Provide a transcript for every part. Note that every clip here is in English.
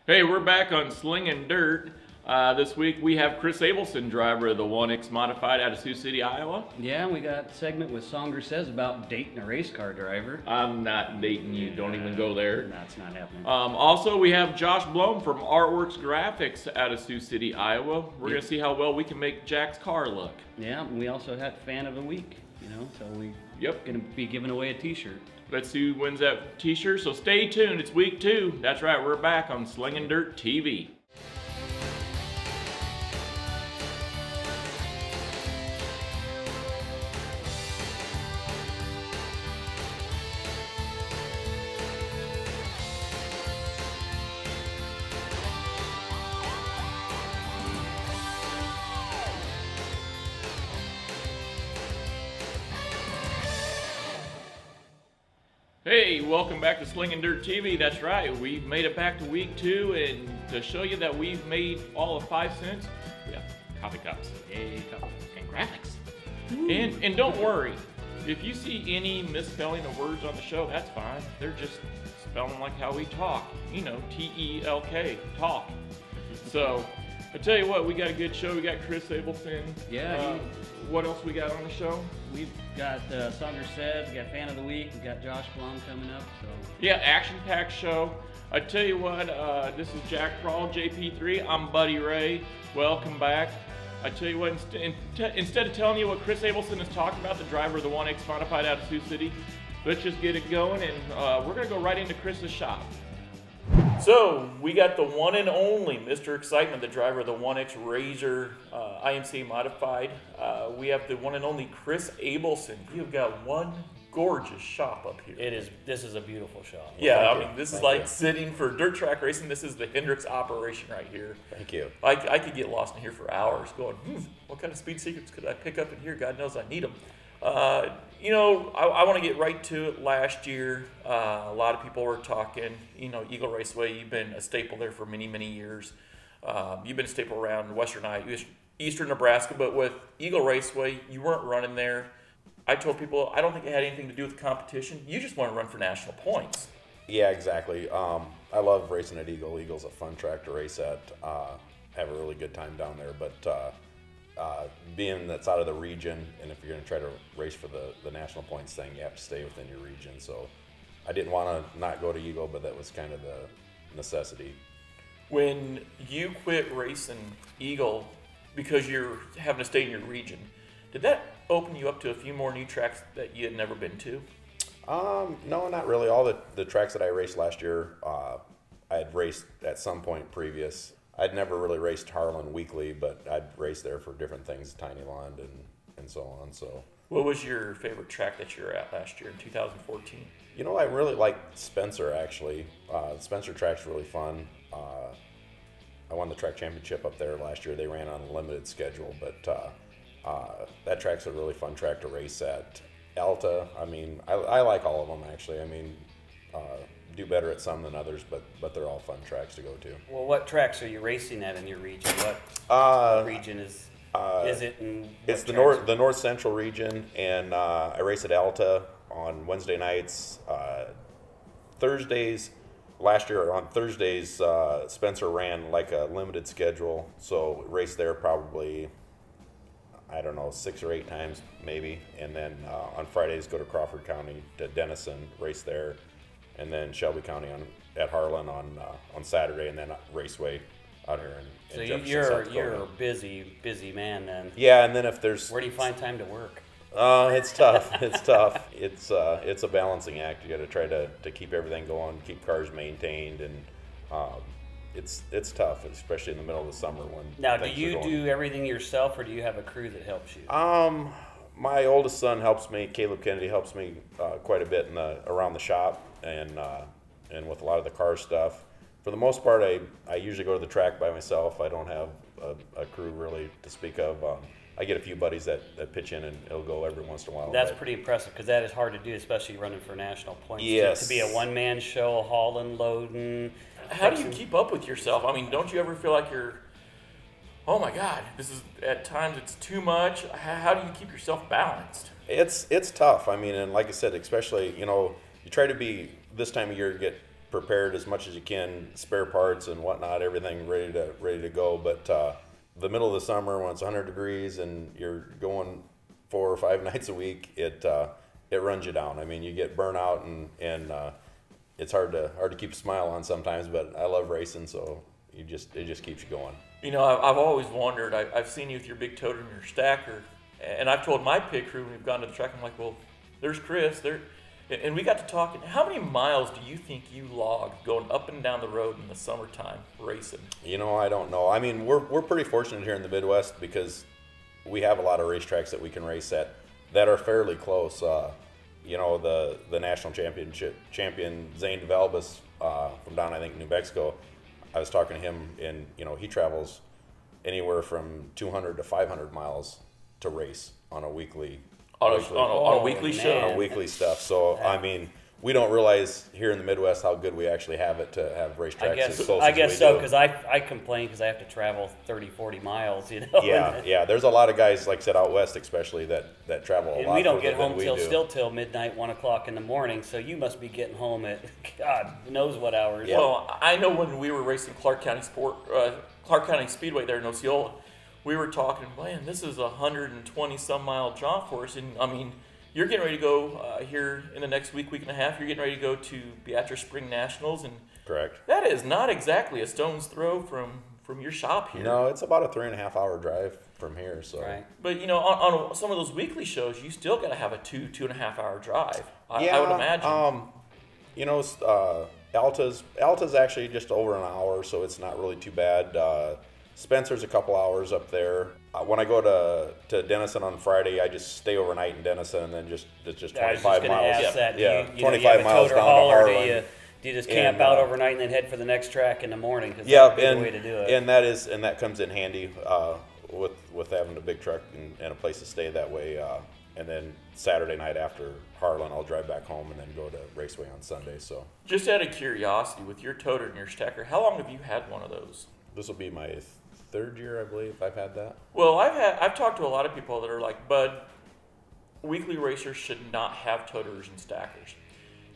Hey, we're back on Slingin Dirt. This week we have Chris Abelson, driver of the 1X Modified out of Sioux City, Iowa. Yeah, we got a segment with Songer Says about dating a race car driver. I'm not dating you, don't even go there. That's not happening. Also, we have Josh Blome from Artworks Graphics out of Sioux City, Iowa. We're going to see how well we can make Jack's car look. Yeah, and we also had Fan of the Week, so we Yep. going to be giving away a t-shirt. Let's see who wins that t-shirt, so stay tuned. It's week 2. That's right, we're back on Slingin Dirt TV. Hey, welcome back to Slingin Dirt TV. That's right, we've made it back to week 2, and to show you that we've made all of 5 cents, we have coffee cups, and graphics. And don't worry, if you see any misspelling of words on the show, that's fine. They're just spelling like how we talk, T-E-L-K, talk. So, I tell you what, we got a good show. We got Chris Abelson. Yeah. What else we got on the show? We've got Songer Says, we got Fan of the Week, we got Josh Blome coming up. So yeah, action-packed show. I tell you what, this is Jack Prall, JP3. I'm Buddy Ray. Welcome back. I tell you what, instead of telling you what Chris Abelson is talking about, the driver of the 1X Modified out of Sioux City, let's just get it going, and we're going to go right into Chris's shop. So, we got the one and only Mr. Excitement, the driver of the 1X Razor IMCA Modified. We have the one and only Chris Abelson. You've got one gorgeous shop up here. This is a beautiful shop. Yeah, I mean, this is like sitting for dirt track racing. This is the Hendrix operation right here. Thank you. I could get lost in here for hours going, what kind of speed secrets could I pick up in here? God knows I need them. I want to get right to it. Last year, a lot of people were talking, Eagle Raceway, you've been a staple there for many, many years. You've been a staple around eastern Nebraska, but with Eagle Raceway, you weren't running there. I told people, I don't think it had anything to do with the competition. You just want to run for national points. Yeah, exactly. I love racing at Eagle. Eagle's a fun track to race at. Have a really good time down there, but being that's out of the region, and if you're going to try to race for the national points thing, you have to stay within your region. So I didn't want to not go to Eagle, but that was kind of the necessity. When you quit racing Eagle because you're having to stay in your region, did that open you up to a few more new tracks that you had never been to? No, not really. All the tracks that I raced last year, I had raced at some point previous. I'd never really raced Harlan weekly, but I'd raced there for different things, Tiny Lawn and so on. So, what was your favorite track that you were at last year in 2014? I really liked Spencer, actually. The Spencer track's really fun. I won the track championship up there last year. They ran on a limited schedule, but that track's a really fun track to race at. Alta, I like all of them, actually. Do better at some than others, but they're all fun tracks to go to. Well, what tracks are you racing at in your region? What region is it? And it's the north central region, and I race at Alta on Wednesday nights. Thursdays, last year on Thursdays, Spencer ran like a limited schedule, so raced there probably, I don't know, 6 or 8 times maybe, and then on Fridays go to Crawford County to Denison, race there. And then Shelby County at Harlan on Saturday, and then Raceway out here in Jefferson, South Dakota. You're a busy man then. Yeah, and then if there's where do you find time to work? It's tough. It's tough. It's a balancing act. You got to try to keep everything going, keep cars maintained, and it's tough, especially in the middle of the summer when. Now, do you do everything yourself, or do you have a crew that helps you? My oldest son helps me. Caleb Kennedy helps me quite a bit around the shop and with a lot of the car stuff. For the most part, I usually go to the track by myself. I don't have a crew really to speak of. I get a few buddies that pitch in, and it'll go every once in a while. That's pretty impressive, because that is hard to do, especially running for national points. Yes. To be a one-man show, hauling, loading. How do you keep up with yourself? Don't you ever feel like you're, oh my God, this is, at times it's too much? How do you keep yourself balanced? It's tough. And like I said, especially, you try to be, this time of year, get prepared as much as you can, spare parts and whatnot, everything ready to go. But the middle of the summer, when it's 100 degrees and you're going 4 or 5 nights a week, it runs you down. I mean, you get burnout and it's hard to keep a smile on sometimes. But I love racing, so it just keeps you going. You know, I've always wondered. I've seen you with your big toter and your stacker, and I've told my pit crew when we've gone to the track, I'm like, well, there's Chris there. And we got to talking. How many miles do you think you logged going up and down the road in the summertime racing? You know, I don't know. I mean, we're pretty fortunate here in the Midwest because we have a lot of racetracks that we can race at that are fairly close. You know, the national champion Zane DeValbus from down, I think, New Mexico. I was talking to him, and you know, he travels anywhere from 200 to 500 miles to race on a weekly. On a weekly show. On weekly stuff. So, I mean, we don't realize here in the Midwest how good we actually have it to have racetracks as close I as guess we so, do. because I complain because I have to travel 30, 40 miles, you know. Yeah. There's a lot of guys, like I said, out west especially, that travel a lot. And we don't get further home than we do. till midnight, 1 o'clock in the morning, so you must be getting home at, God knows what hours. Yeah. Well, I know when we were racing Clark County Speedway there in Osceola, we were talking, man, this is 120 some mile jaunt for us, and I mean, you're getting ready to go here in the next week and a half. You're getting ready to go to Beatrice Spring Nationals, and Correct. that is not exactly a stone's throw from your shop here. No, it's about a 3.5 hour drive from here. So. Right. But you know, on some of those weekly shows, you still got to have a 2.5 hour drive. I would imagine. You know, Alta's actually just over an hour, so it's not really too bad. Spencer's a couple hours up there. When I go to Denison on Friday, I just stay overnight in Denison, and then it's just 25 miles. Ask that. Yeah, Do you 25 miles toter down haul, to or Harlan. do you just camp out overnight and then head for the next track in the morning? Cause Yeah, that's the way to do it. and that comes in handy with having a big truck and a place to stay that way. And then Saturday night after Harlan, I'll drive back home and then go to Raceway on Sunday. So Just out of curiosity, with your toter and your stacker, how long have you had one of those? this will be my 3rd year, I believe, I've had that. Well, I've talked to a lot of people that are like, Bud, weekly racers should not have toters and stackers.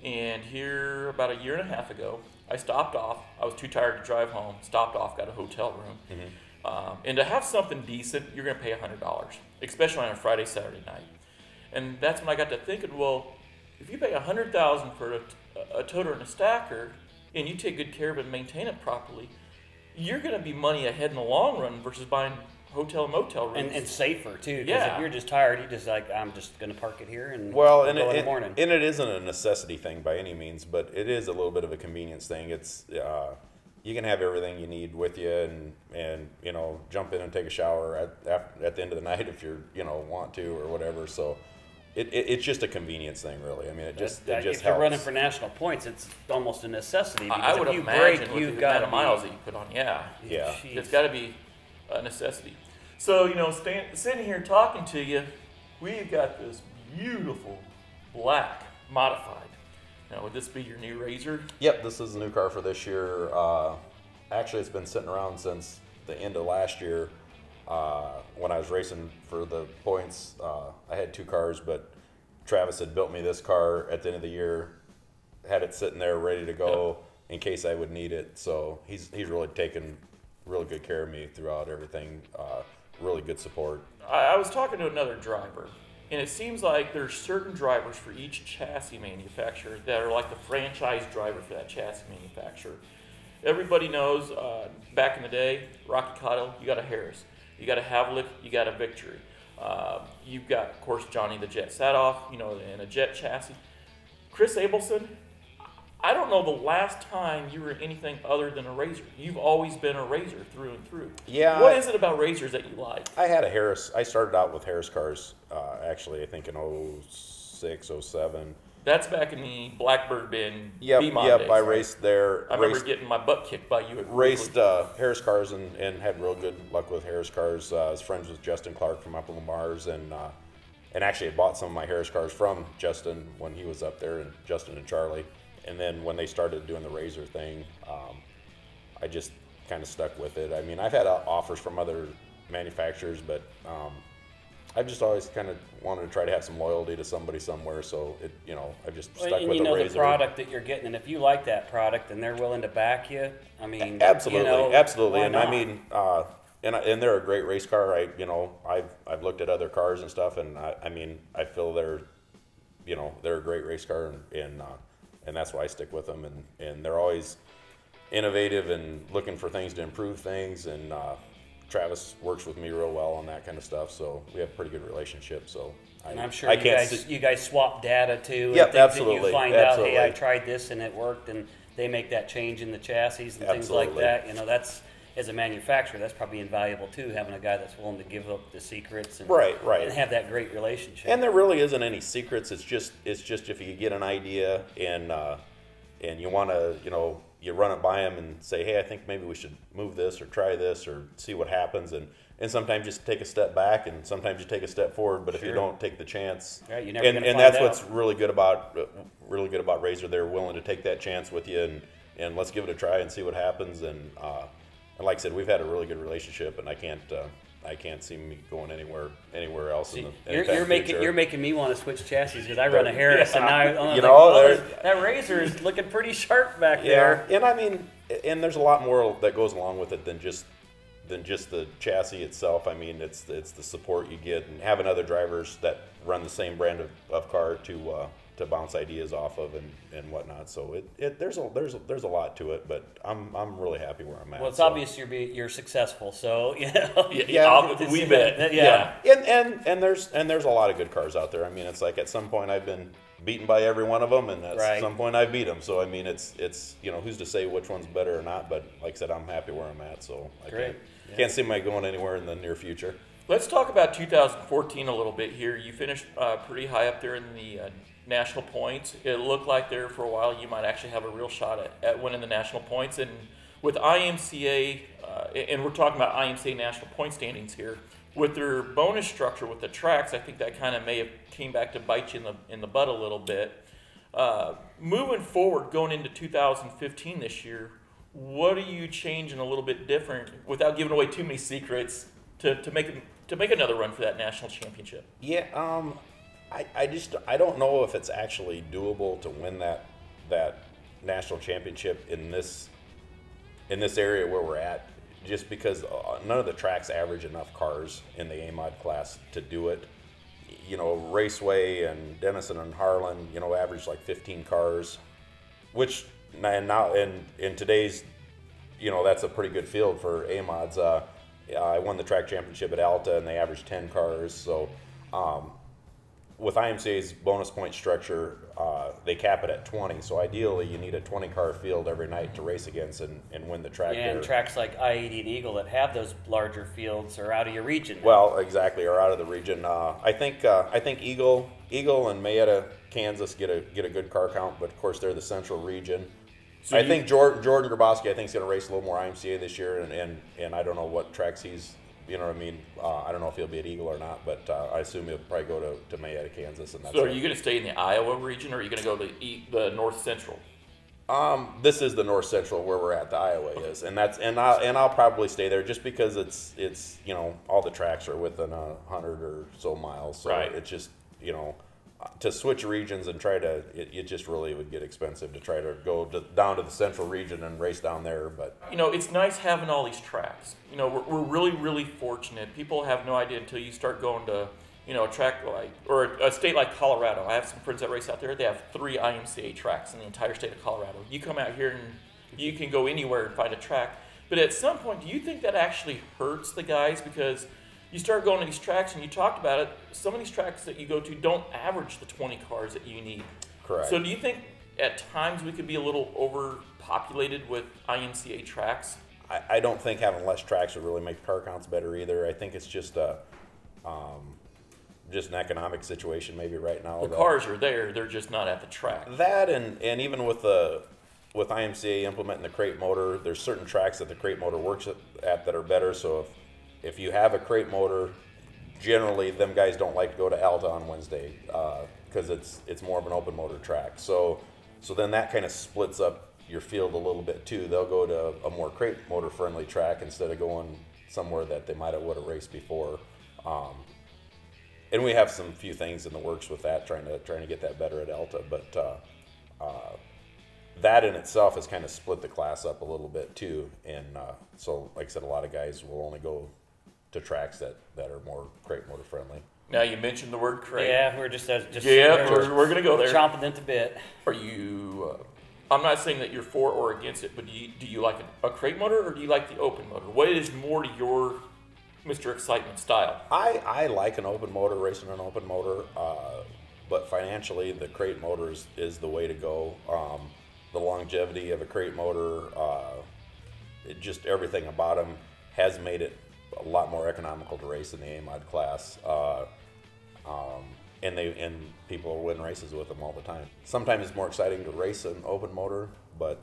And here, about a year and a half ago, I stopped off. I was too tired to drive home. Stopped off, got a hotel room. Mm-hmm. And to have something decent, you're going to pay $100, especially on a Friday, Saturday night. And that's when I got to thinking, well, if you pay $100,000 for a toter and a stacker, and you take good care of it and maintain it properly, you're going to be money ahead in the long run versus buying hotel and motel rooms. And safer too, because Yeah. if you're just tired, you just like, I'm just going to park it here and Well, go and in the morning. it isn't a necessity thing by any means, but it is a little bit of a convenience thing. It's you can have everything you need with you, and you know, jump in and take a shower at the end of the night if you want to or whatever. So it's just a convenience thing, really. I mean, it just if helps. you're running for national points, it's almost a necessity. Because I would if you imagine break, with you've the got amount of miles that you put on, Yeah. Jeez. it's got to be a necessity. So, you know, sitting here talking to you, we've got this beautiful black modified. Now, would this be your new Razor? Yep, this is the new car for this year. Actually, it's been sitting around since the end of last year. When I was racing for the points, I had 2 cars, but Travis had built me this car at the end of the year, had it sitting there ready to go in case I would need it. So he's really taken really good care of me throughout everything. Really good support. I was talking to another driver, and it seems like there's certain drivers for each chassis manufacturer that are like the franchise driver for that chassis manufacturer. Everybody knows back in the day, Rocky Cottle, you got a Harris. You got a Havlik, you got a Victory. You've got, of course, Johnny the Jet Sadoff, and a Jet chassis. Chris Abelson, I don't know the last time you were anything other than a Razor. You've always been a Razor through and through. Yeah. What is it about Razors that you like? I had a Harris. I started out with Harris cars, actually, I think in 06, 07. That's back in the Blackbird bin Yep, B-Mod days. I raced there. I remember getting my butt kicked by you at Raced Wrigley. Harris cars and had real good luck with Harris cars. I was friends with Justin Clark from up in Lamar's, and actually had bought some of my Harris cars from Justin when he was up there, and Justin and Charlie. And then when they started doing the Razor thing, I just kind of stuck with it. I mean, I've had offers from other manufacturers, but I've just always kind of wanted to try to have some loyalty to somebody somewhere, so I've just stuck and with you the know Razor. the product that you're getting, and if you like that product and they're willing to back you, I mean, Absolutely, absolutely, why and not? I mean, and they're a great race car. I've looked at other cars and stuff, and I feel they're a great race car, and that's why I stick with them, and they're always innovative and looking for things to improve things, and Travis works with me real well on that kind of stuff, so we have a pretty good relationship. So and I'm sure you guys swap data too. Yep, and things absolutely. That you find Absolutely. out, hey, I tried this and it worked, and they make that change in the chassis and things like Absolutely. that. That's, as a manufacturer, that's probably invaluable too, having a guy that's willing to give up the secrets and, Right. and have that great relationship. And there really isn't any secrets. It's just if you get an idea and you want to, you run it by them and say, hey, I think maybe we should move this or try this or see what happens. And sometimes just take a step back, and sometimes you take a step forward. But if you don't take the chance, right, you're never and gonna find that's out. what's really good about Razor. They're willing to take that chance with you, and let's give it a try and see what happens. And like I said, we've had a really good relationship, and I can't see me going anywhere else. See, in the you're making me want to switch chassis because I run a Harris, and now I'm that Razor is looking pretty sharp back there. And I mean, and there's a lot more that goes along with it than just the chassis itself. I mean, it's the support you get, and having other drivers that run the same brand of car to bounce ideas off of and whatnot. So there's a lot to it, but I'm really happy where I'm at. Well, it's obvious you're successful, so we bet. Yeah. And there's a lot of good cars out there. I mean, it's like at some point I've been beaten by every one of them, and at some point I beat them. So I mean, it's who's to say which one's better or not? But like I said, I'm happy where I'm at. So I can't see my going anywhere in the near future. Let's talk about 2014 a little bit here. You finished pretty high up there in the national points. It looked like there for a while you might actually have a real shot at winning the national points. And with IMCA, and we're talking about IMCA national point standings here, with their bonus structure with the tracks, I think that kind of may have came back to bite you in the butt a little bit. Moving forward, going into 2015 this year, what are you changing a little bit different without giving away too many secrets to make another run for that national championship? Yeah, I don't know if it's actually doable to win that national championship in this area where we're at, just because none of the tracks average enough cars in the A-Mod class to do it. Raceway and Denison and Harlan, average like 15 cars, which now in today's, that's a pretty good field for A-Mods. I won the track championship at Alta, and they averaged 10 cars. So with IMCA's bonus point structure, they cap it at 20. So ideally, you need a 20-car field every night to race against and win the track. Yeah, and tracks like I-80 and Eagle that have those larger fields are out of your region now. Well, exactly, are out of the region. I think Eagle and Mayetta, Kansas get a good car count, but of course they're the central region. So I think Jordan Grabowski, I think, is going to race a little more IMCA this year, and I don't know what tracks he's, I don't know if he'll be at Eagle or not, but I assume he'll probably go to Mayetta, Kansas. And that's so are you going to stay in the Iowa region, or are you going to go to the North Central? This is the North Central where we're at. The Iowa is, and I'll probably stay there just because it's all the tracks are within 100 or so miles. So it's just to switch regions and try to it just really would get expensive to try to go down to the central region and race down there. But it's nice having all these tracks. We're really fortunate. People have no idea until you start going to a track or a state like Colorado. I have some friends that race out there. They have 3 IMCA tracks in the entire state of Colorado. You come out here and you can go anywhere and find a track. But at some point, do you think that actually hurts the guys? Because you start going to these tracks, and you talked about it, some of these tracks that you go to don't average the 20 cars that you need. Correct. So do you think at times we could be a little overpopulated with IMCA tracks? I don't think having less tracks would really make the car counts better either. I think it's just an economic situation maybe right now. The cars are there, they're just not at the track. That and even with IMCA implementing the crate motor, there's certain tracks that the crate motor works at that are better. So if you have a crate motor, generally them guys don't like to go to Alta on Wednesday because it's more of an open motor track. So then that kind of splits up your field a little bit too. They'll go to a more crate motor friendly track instead of going somewhere that they might have would have raced before. and we have some few things in the works with that, trying to get that better at Alta. But that in itself has kind of split the class up a little bit too. And so, like I said, a lot of guys will only go to tracks that are more crate motor friendly. Now you mentioned the word crate. Yeah, we're we're gonna go there. Chomping at the bit. Are you? I'm not saying that you're for or against it, but do you like a crate motor or do you like the open motor? What is more to your Mr. Excitement style? I like an open motor, racing an open motor, but financially the crate motor is the way to go. The longevity of a crate motor, just everything about them has made it a lot more economical to race in the A-Mod class. And people win races with them all the time. Sometimes it's more exciting to race an open motor, but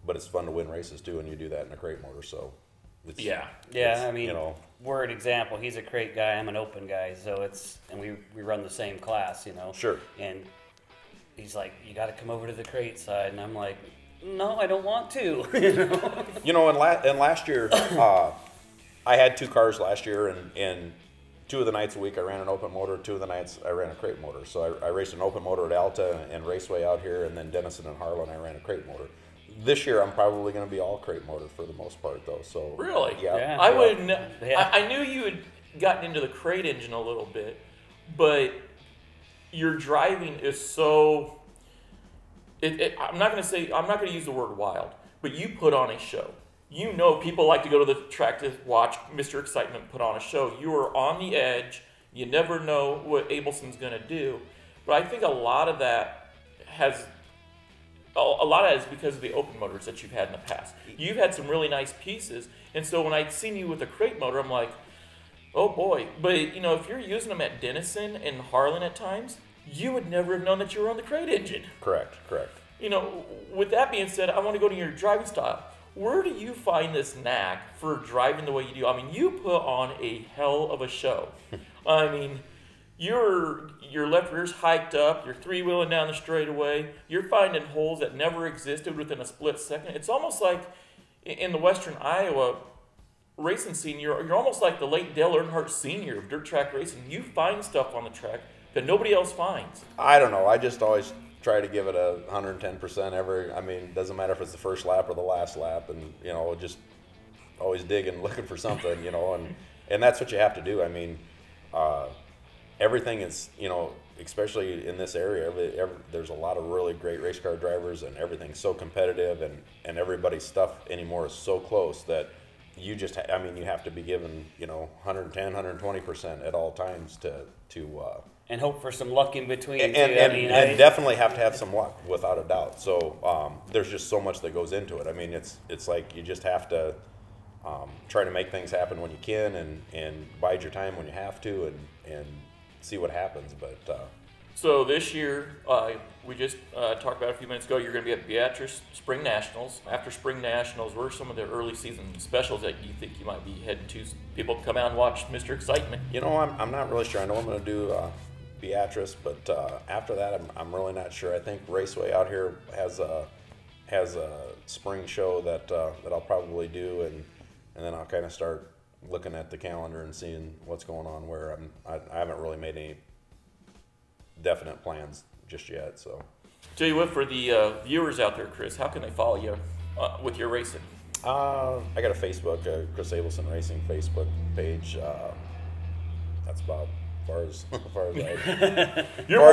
it's fun to win races too when you do that in a crate motor. So I mean, we're an example. He's a crate guy. I'm an open guy. So we run the same class, Sure. And he's like, you got to come over to the crate side, and I'm like, no, I don't want to. And last year, I had 2 cars last year, and 2 of the nights a week I ran an open motor, 2 of the nights I ran a crate motor. So I raced an open motor at Alta and Raceway out here, and then Denison and Harlan I ran a crate motor. This year I'm probably going to be all crate motor for the most part, though. So really, yeah. I knew you had gotten into the crate engine a little bit, but your driving is so. I'm not going to use the word wild, but you put on a show. People like to go to the track to watch Mr. Excitement put on a show. You are on the edge. You never know what Abelson's going to do. But I think a lot of that is because of the open motors that you've had in the past. You've had some really nice pieces, and so when I'd seen you with a crate motor, I'm like, oh boy. But if you're using them at Denison and Harlan at times, you would never have known that you were on the crate engine. Correct. With that being said, I want to go to your driving style. Where do you find this knack for driving the way you do? I mean, you put on a hell of a show. I mean, your left rear's hiked up, you're 3-wheeling down the straightaway, you're finding holes that never existed within a split second. It's almost like in the western Iowa racing scene, you're almost like the late Dale Earnhardt Sr. of dirt track racing. You find stuff on the track that nobody else finds. I don't know. I just always try to give it 110% it doesn't matter if it's the first lap or the last lap, and just always digging, looking for something, and that's what you have to do. I mean, everything is, especially in this area, there's a lot of really great race car drivers, and everything's so competitive, and everybody's stuff anymore is so close that you just, you have to be given, 110, 120% at all times to and hope for some luck in between. And definitely have to have some luck, without a doubt. So there's just so much that goes into it. I mean, it's like you just have to try to make things happen when you can, and bide your time when you have to, and see what happens. But so this year, we just talked about a few minutes ago, you're going to be at Beatrice Spring Nationals. After Spring Nationals, what are some of the early season specials that you think you might be heading to? People come out and watch Mr. Excitement. I'm not really sure. I know I'm going to do Beatrice, but after that, I'm really not sure. I think Raceway out here has a spring show that I'll probably do, and then I'll kind of start looking at the calendar and seeing what's going on where. I haven't really made any definite plans just yet. So, tell you what, for the viewers out there, Chris, how can they follow you with your racing? I got a Facebook, Chris Abelson Racing Facebook page. That's about as far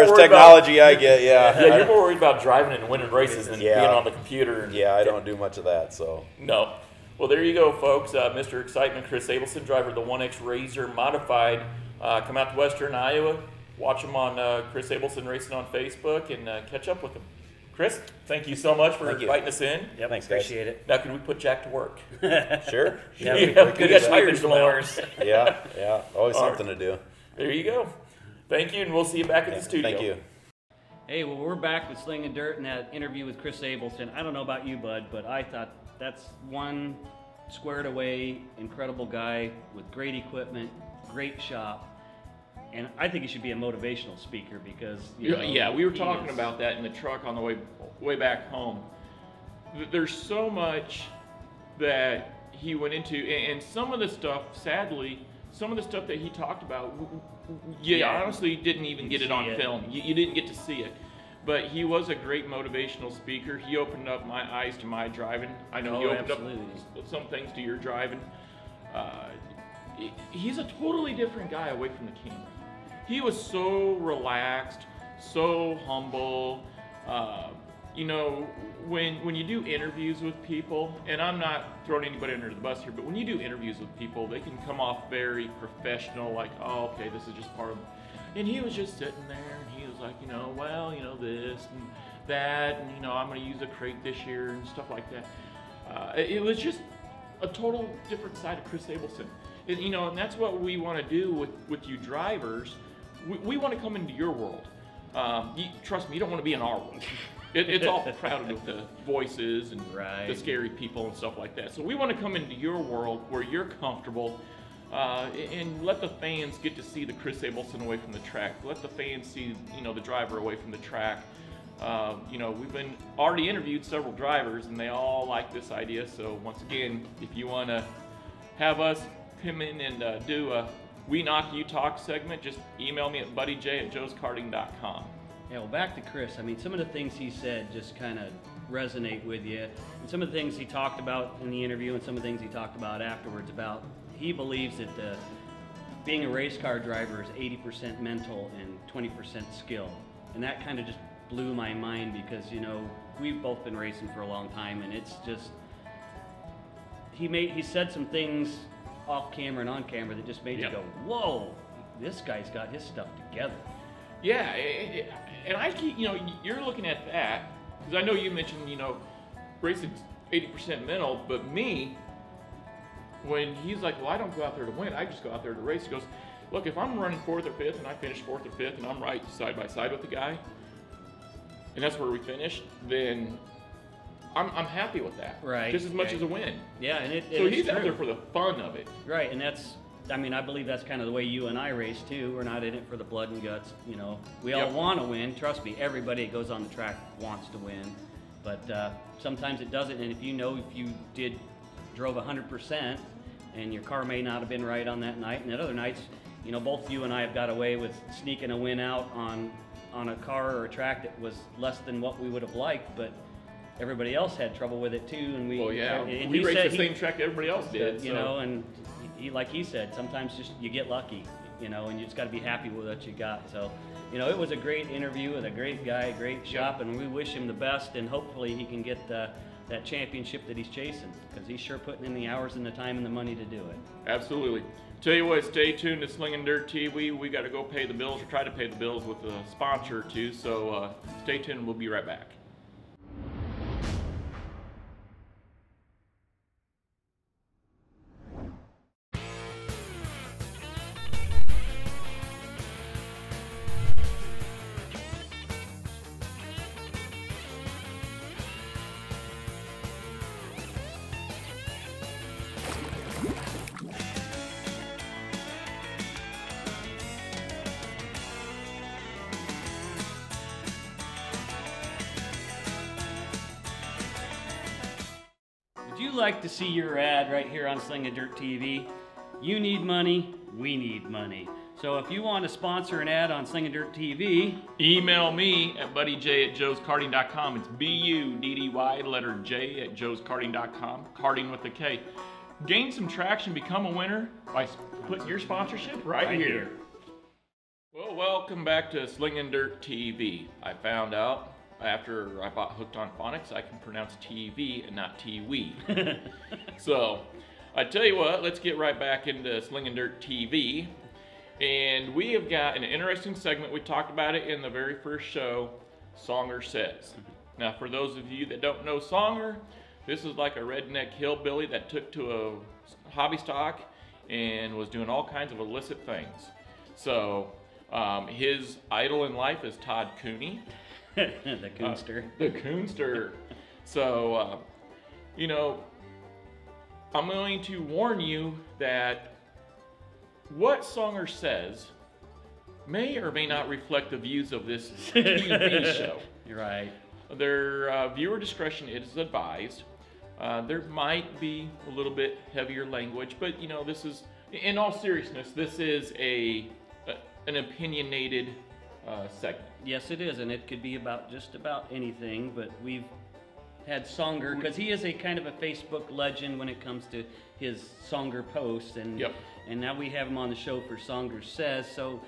as technology I get. Yeah, you're more worried about driving and winning races than being on the computer. I don't do much of that. So no. Well, there you go, folks. Mr. Excitement, Chris Abelson, driver of the 1X Razor Modified. Come out to Western Iowa. Watch him on Chris Abelson Racing on Facebook and catch up with him. Chris, thank you so much for inviting us in. Yep, thanks, appreciate it. Now, can we put Jack to work? Sure. We got tires blowers. Yeah. Always something to do. There you go. Thank you, and we'll see you back at the studio. Thank you. Hey, well, we're back with Slingin Dirt and that interview with Chris Abelson. I don't know about you, bud, but I thought that's one squared away, incredible guy with great equipment, great shop. And I think he should be a motivational speaker because we were talking about that in the truck on the way back home. There's so much that he went into, and some of the stuff, sadly, some of the stuff that he talked about, you honestly didn't even get it on film. You didn't get to see it. But he was a great motivational speaker. He opened up my eyes to my driving. I know he opened up some things to your driving. He's a totally different guy away from the camera. He was so relaxed, so humble. You know, when you do interviews with people, and I'm not throwing anybody under the bus here, but when you do interviews with people, they can come off very professional, like, oh, okay, this is just part of it. And he was just sitting there, and he was like, you know, well, you know, this and that, and, you know, I'm going to use a crate this year and stuff like that. It was just a total different side of Chris Abelson. And, you know, and that's what we want to do with you drivers. We want to come into your world. Trust me, you don't want to be in our world. It's all crowded with the voices and the scary people and stuff like that. So we want to come into your world where you're comfortable, and let the fans get to see the Chris Abelson away from the track. Let the fans see, you know, the driver away from the track. You know, we've been already interviewed several drivers, and they all like this idea. So once again, if you want to have us come in and do a We Knock You Talk segment, just email me at buddyj@joeskarting.com. Yeah, well, back to Chris. I mean, some of the things he said just kind of resonate with you. And some of the things he talked about in the interview and some of the things he talked about afterwards about, he believes that being a race car driver is 80% mental and 20% skill. And that kind of just blew my mind because, you know, we've both been racing for a long time, and it's just, he said some things off camera and on camera that just made you go, whoa, this guy's got his stuff together. Yeah, and I keep, you know, you're looking at that, because I know you mentioned, you know, racing's 80% mental, but me, when he's like, well, I don't go out there to win, I just go out there to race, he goes, look, if I'm running 4th or 5th and I finish 4th or 5th and I'm right side by side with the guy, and that's where we finished, then I'm happy with that. Right. Just as much as a win. Yeah, and so he's out there for the fun of it. Right, and that's, I mean, I believe that's kind of the way you and I race too. We're not in it for the blood and guts, you know. We all want to win. Trust me, everybody that goes on the track wants to win. But sometimes it doesn't, and if you drove 100% and your car may not have been right on that night, and at other nights, you know, both you and I have got away with sneaking a win out on a car or a track that was less than what we would have liked, but everybody else had trouble with it too, and we we raced the same track everybody else did. You know, and like he said, sometimes just you get lucky, you know, and you just got to be happy with what you got. So, you know, it was a great interview with a great guy, great shop, and we wish him the best, and hopefully he can get that championship that he's chasing, because he's sure putting in the hours and the time and the money to do it. Absolutely. Tell you what, stay tuned to Slingin Dirt TV. We got to go pay the bills, or try to pay the bills with a sponsor or two, so stay tuned, we'll be right back. Would you like to see your ad right here on Slingin Dirt TV? You need money, we need money. So if you want to sponsor an ad on Slingin Dirt TV, email me at buddyj@joeskarting.com. It's BUDDY, letter J @joeskarting.com, karting with a K. Gain some traction, become a winner by putting your sponsorship right here. Well, welcome back to Slingin Dirt TV. I found out after I bought Hooked on Phonics, I can pronounce TV and not T-wee. So, I tell you what, let's get right back into Slingin Dirt TV. And we have got an interesting segment. We talked about it in the very first show, Songer Says. Now, for those of you that don't know Songer, this is like a redneck hillbilly that took to a hobby stock and was doing all kinds of illicit things. So, his idol in life is Todd Cooney. the Coonster. The Coonster. So, you know, I'm going to warn you that what Songer says may or may not reflect the views of this TV show. You're right. Their viewer discretion is advised. There might be a little bit heavier language, but you know, this is In all seriousness, this is an opinionated segment. Yes, it is, and it could be about just about anything, but we've had Songer, because he is a kind of a Facebook legend when it comes to his Songer posts, and now we have him on the show for Songer Says, so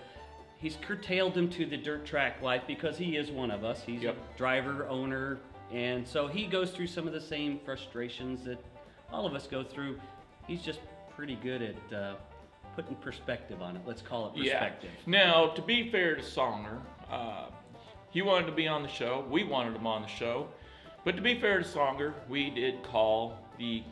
he's curtailed him to the dirt track life because he is one of us. He's a driver, owner, and so he goes through some of the same frustrations that all of us go through. He's just pretty good at putting perspective on it. Let's call it perspective. Yeah. Now, to be fair to Songer, he wanted to be on the show. We wanted him on the show. But to be fair to Songer, we did call the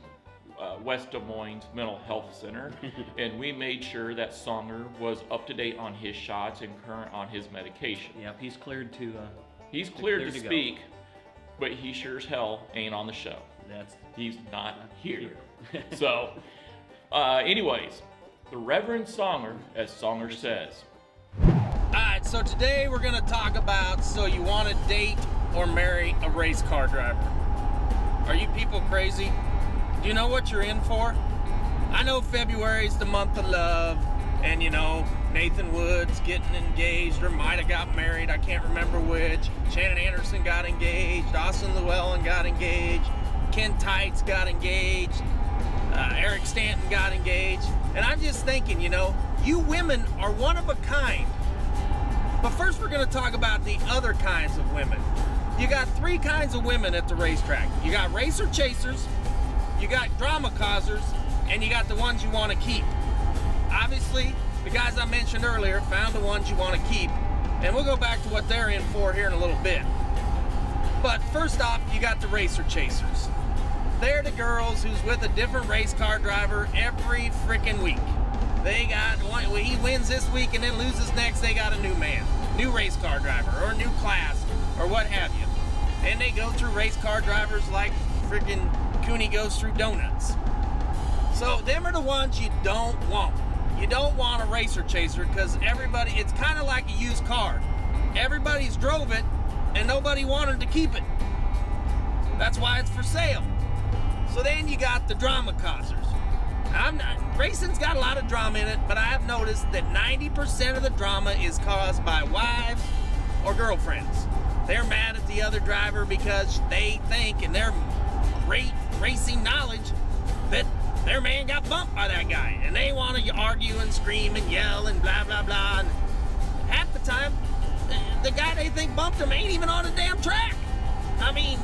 West Des Moines Mental Health Center, and we made sure that Songer was up to date on his shots and current on his medication. Yep, he's cleared to he's cleared to speak, but he sure as hell ain't on the show. He's not here. So, anyways, the Reverend Songer, as Songer says. Alright, so today we're going to talk about, so you want to date or marry a race car driver. Are you people crazy? Do you know what you're in for? I know February's the month of love, and you know, Nathan Wood's getting engaged, or might have got married, I can't remember which. Shannon Anderson got engaged, Austin Llewellyn got engaged, Ken Tights got engaged, Eric Stanton got engaged, and I'm just thinking, you know, you women are one of a kind. But first we're going to talk about the other kinds of women. You got three kinds of women at the racetrack. You got racer chasers, you got drama causers, and you got the ones you want to keep. Obviously, the guys I mentioned earlier found the ones you want to keep, and we'll go back to what they're in for here in a little bit. But first off, you got the racer chasers. They're the girls who's with a different race car driver every freaking week. They got one, he wins this week and then loses next, they got a new man, new race car driver, or a new class, or what have you. And they go through race car drivers like freaking Cooney goes through donuts. So them are the ones you don't want. You don't want a racer chaser because everybody, it's kind of like a used car. Everybody's drove it and nobody wanted to keep it. That's why it's for sale. So then you got the drama causers. Racing's got a lot of drama in it, but I have noticed that 90% of the drama is caused by wives or girlfriends. They're mad at the other driver because they think in their great racing knowledge that their man got bumped by that guy, and they want to argue and scream and yell and blah blah blah, and half the time the guy they think bumped them ain't even on the damn track. I mean,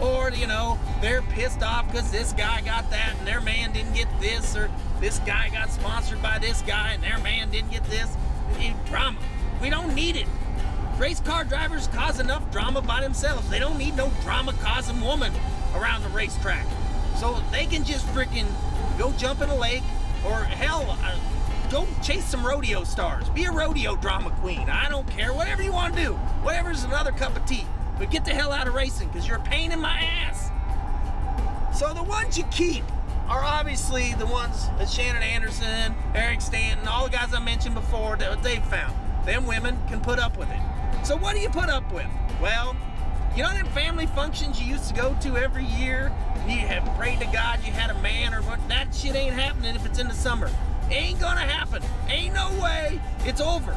or you know, they're pissed off because this guy got that and their man didn't get this, or this guy got sponsored by this guy and their man didn't get this. Drama. We don't need it. Race car drivers cause enough drama by themselves. They don't need no drama causing woman around the racetrack. So they can just freaking go jump in a lake, or hell, go chase some rodeo stars. Be a rodeo drama queen. I don't care. Whatever you want to do. Whatever's another cup of tea. But get the hell out of racing because you're a pain in my ass. So the ones you keep are obviously the ones that Shannon Anderson, Eric Stanton, all the guys I mentioned before that they've found. Them women can put up with it. So what do you put up with? Well, you know them family functions you used to go to every year? You have prayed to God you had a man, or what? That shit ain't happening if it's in the summer. Ain't gonna happen. Ain't no way. It's over.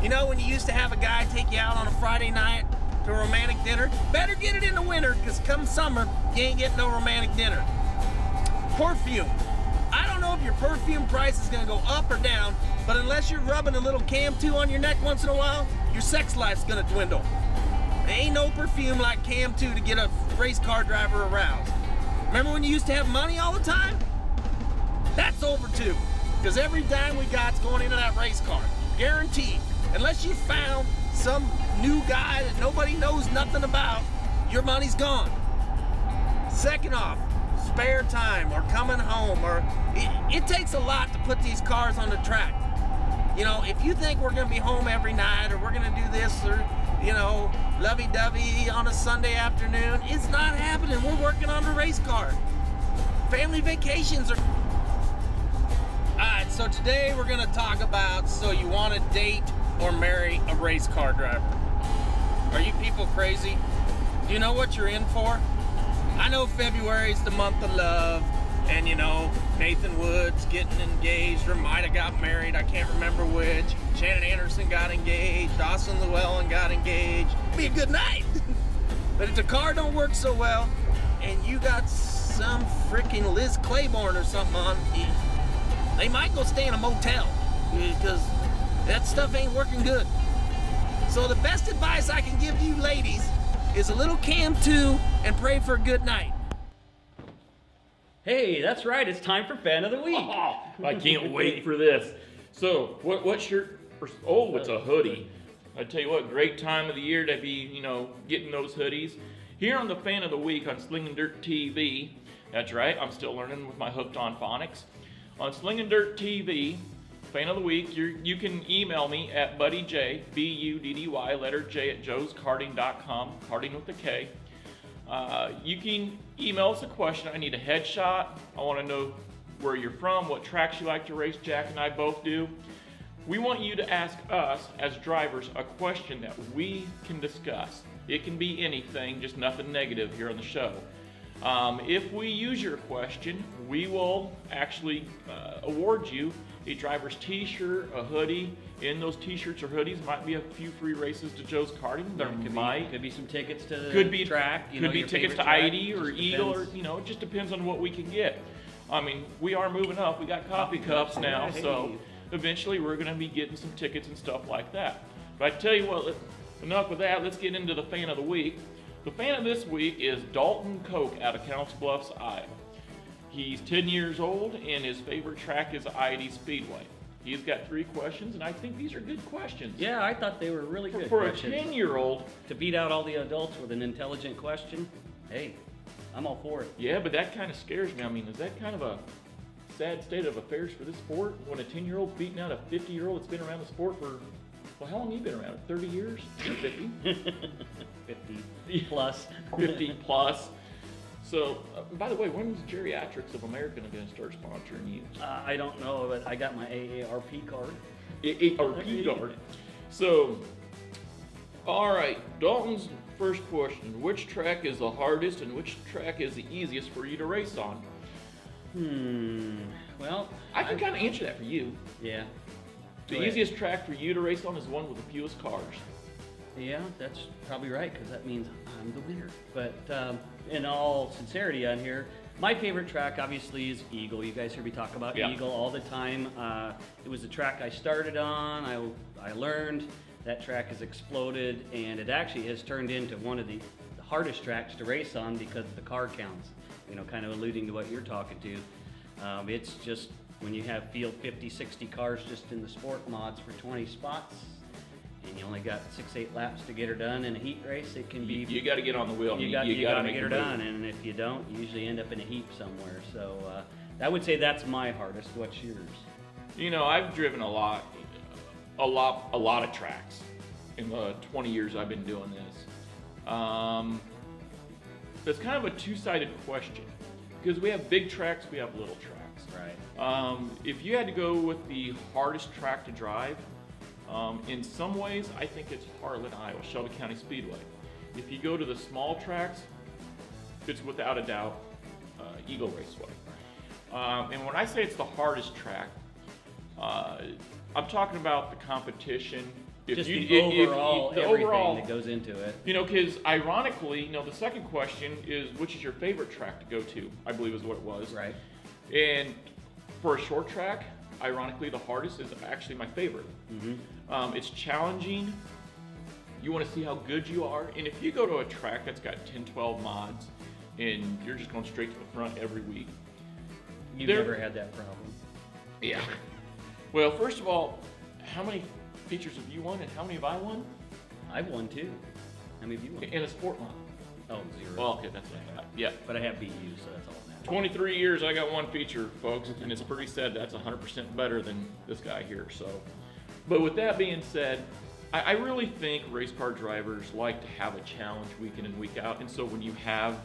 You know when you used to have a guy take you out on a Friday night to a romantic dinner? Better get it in the winter, because come summer, you ain't getting no romantic dinner. Perfume. I don't know if your perfume price is gonna go up or down, but unless you're rubbing a little Cam 2 on your neck once in a while, your sex life's gonna dwindle. There ain't no perfume like Cam 2 to get a race car driver aroused. Remember when you used to have money all the time? That's over too, because every dime we got's going into that race car, guaranteed. Unless you found some new guy that nobody knows nothing about, your money's gone. Second off, spare time or coming home, or it takes a lot to put these cars on the track. You know, if you think we're gonna be home every night, or we're gonna do this, or you know, lovey-dovey on a Sunday afternoon, it's not happening. We're working on the race car. Family vacations are... Alright, so today we're gonna talk about, so you want to date or marry a race car driver. Are you people crazy? Do you know what you're in for? I know February's the month of love, And you know, Nathan Woods getting engaged or might have got married, I can't remember which. Shannon Anderson got engaged, Dawson Llewellyn got engaged. It'd be a good night. But if the car don't work so well, and you got some freaking Liz Claiborne or something on, they might go stay in a motel because that stuff ain't working good. So the best advice I can give you ladies is a little Cam 2 and pray for a good night. Hey, that's right. It's time for Fan of the Week. Oh, I can't wait for this. So, what shirt? Oh, it's a hoodie. I tell you what, great time of the year to be, you know, getting those hoodies. Here on the Fan of the Week on Slingin Dirt TV. That's right, I'm still learning with my Hooked on Phonics. On Slingin Dirt TV, Fan of the Week, you can email me at buddyj, B-U-D-D-Y, letter J at joeskarting.com, karting with a K. You can email us a question. I need a headshot. I want to know where you're from, what tracks you like to race. Jack and I both do. We want you to ask us, as drivers, a question that we can discuss. It can be anything, just nothing negative here on the show. If we use your question, we will actually award you a driver's t-shirt, a hoodie. In those t-shirts or hoodies might be a few free races to Joe's Karting. There Could be some tickets to the track. Could be tickets to ID or Eagle, or you know, it just depends on what we can get. I mean, we are moving up. We got coffee cups now, so eventually we're going to be getting some tickets and stuff like that. But I tell you what, enough with that. Let's get into the Fan of the Week. The fan of this week is Dalton Koch out of Council Bluffs, Iowa. He's 10 years old, and his favorite track is ID Speedway. He's got 3 questions, and I think these are good questions. Yeah, I thought they were really good For questions. a 10-year-old. To beat out all the adults with an intelligent question, hey, I'm all for it. Yeah, but that kind of scares me. I mean, is that kind of a sad state of affairs for this sport? When a 10-year-old's beating out a 50-year-old that's been around the sport for, well, how long have you been around? 30 years? 50? 50 plus. 50 plus. So, by the way, when's Geriatrics of America going to start sponsoring you? I don't know, but I got my AARP card. AARP card. So, all right, Dalton's first question. Which track is the hardest and which track is the easiest for you to race on? Well, I can kind of answer that for you. Yeah. The easiest track for you to race on is the one with the fewest cars. Yeah, that's probably right, because that means I'm the winner. But in all sincerity on here, my favorite track obviously is Eagle. You guys hear me talk about Eagle all the time. It was the track I started on. I learned. That track has exploded, and it actually has turned into one of the hardest tracks to race on because of the car counts. You know, kind of alluding to what you're talking to. It's just, when you have field 50, 60 cars just in the sport mods for 20 spots, and you only got 6-8 laps to get her done in a heat race, it can be... You got to get on the wheel. You got to get her done, and if you don't, you usually end up in a heap somewhere. So I would say that's my hardest. What's yours? You know, I've driven a lot of tracks in the 20 years I've been doing this. It's kind of a two-sided question, because we have big tracks, we have little tracks. Right. If you had to go with the hardest track to drive, in some ways, I think it's Harlan, Iowa, Shelby County Speedway. If you go to the small tracks, it's without a doubt Eagle Raceway. And when I say it's the hardest track, I'm talking about the competition. Overall that goes into it. You know, because ironically, you know, the second question is, which is your favorite track to go to? I believe is what it was. Right. And for a short track, ironically, the hardest is actually my favorite. It's challenging. You want to see how good you are. And if you go to a track that's got 10, 12 mods, and you're just going straight to the front every week. You've never had that problem. Yeah. Well, first of all, how many features have you won, and how many have I won? I've won 2. How many have you won? In a sport mod. Oh, 0. Well, okay, that's what I got. Yeah. But I have beat you, so that's all that matters. 23 years, I got 1 feature, folks, and it's pretty sad. That's 100% better than this guy here. So, but with that being said, I really think race car drivers like to have a challenge week in and week out, and so when you have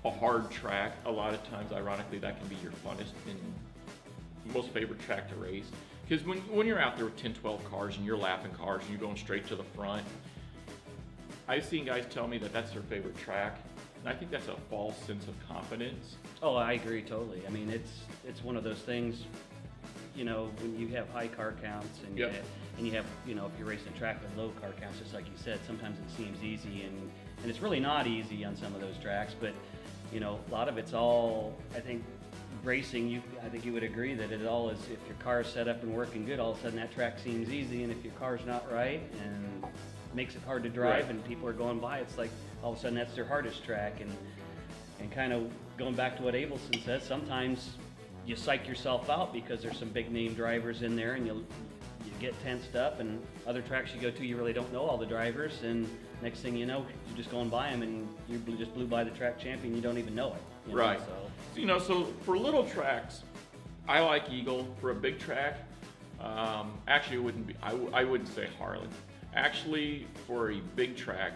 a hard track, a lot of times, ironically, that can be your funnest and most favorite track to race. Because when you're out there with 10, 12 cars and you're lapping cars and you're going straight to the front, I've seen guys tell me that that's their favorite track. And I think that's a false sense of confidence. Oh, I agree totally. I mean, it's one of those things, you know, when you have high car counts and Yep. you have, you know, if you're racing a track with low car counts, just like you said, sometimes it seems easy, and it's really not easy on some of those tracks. But you know, a lot of it's all, I think, racing. I think you would agree that it all is, if your car is set up and working good, all of a sudden that track seems easy, and if your car's not right and makes it hard to drive, Right. and people are going by, it's like all of a sudden that's their hardest track. And kind of going back to what Abelson says, sometimes you psych yourself out because there's some big name drivers in there, and you get tensed up, and other tracks you go to, you really don't know all the drivers, and next thing you know, you're just going by them, and you just blew by the track champion, you don't even know it. You know, Right. so. You know, so for little tracks, I like Eagle. For a big track, actually it wouldn't be, I wouldn't say Harlan. Actually, for a big track,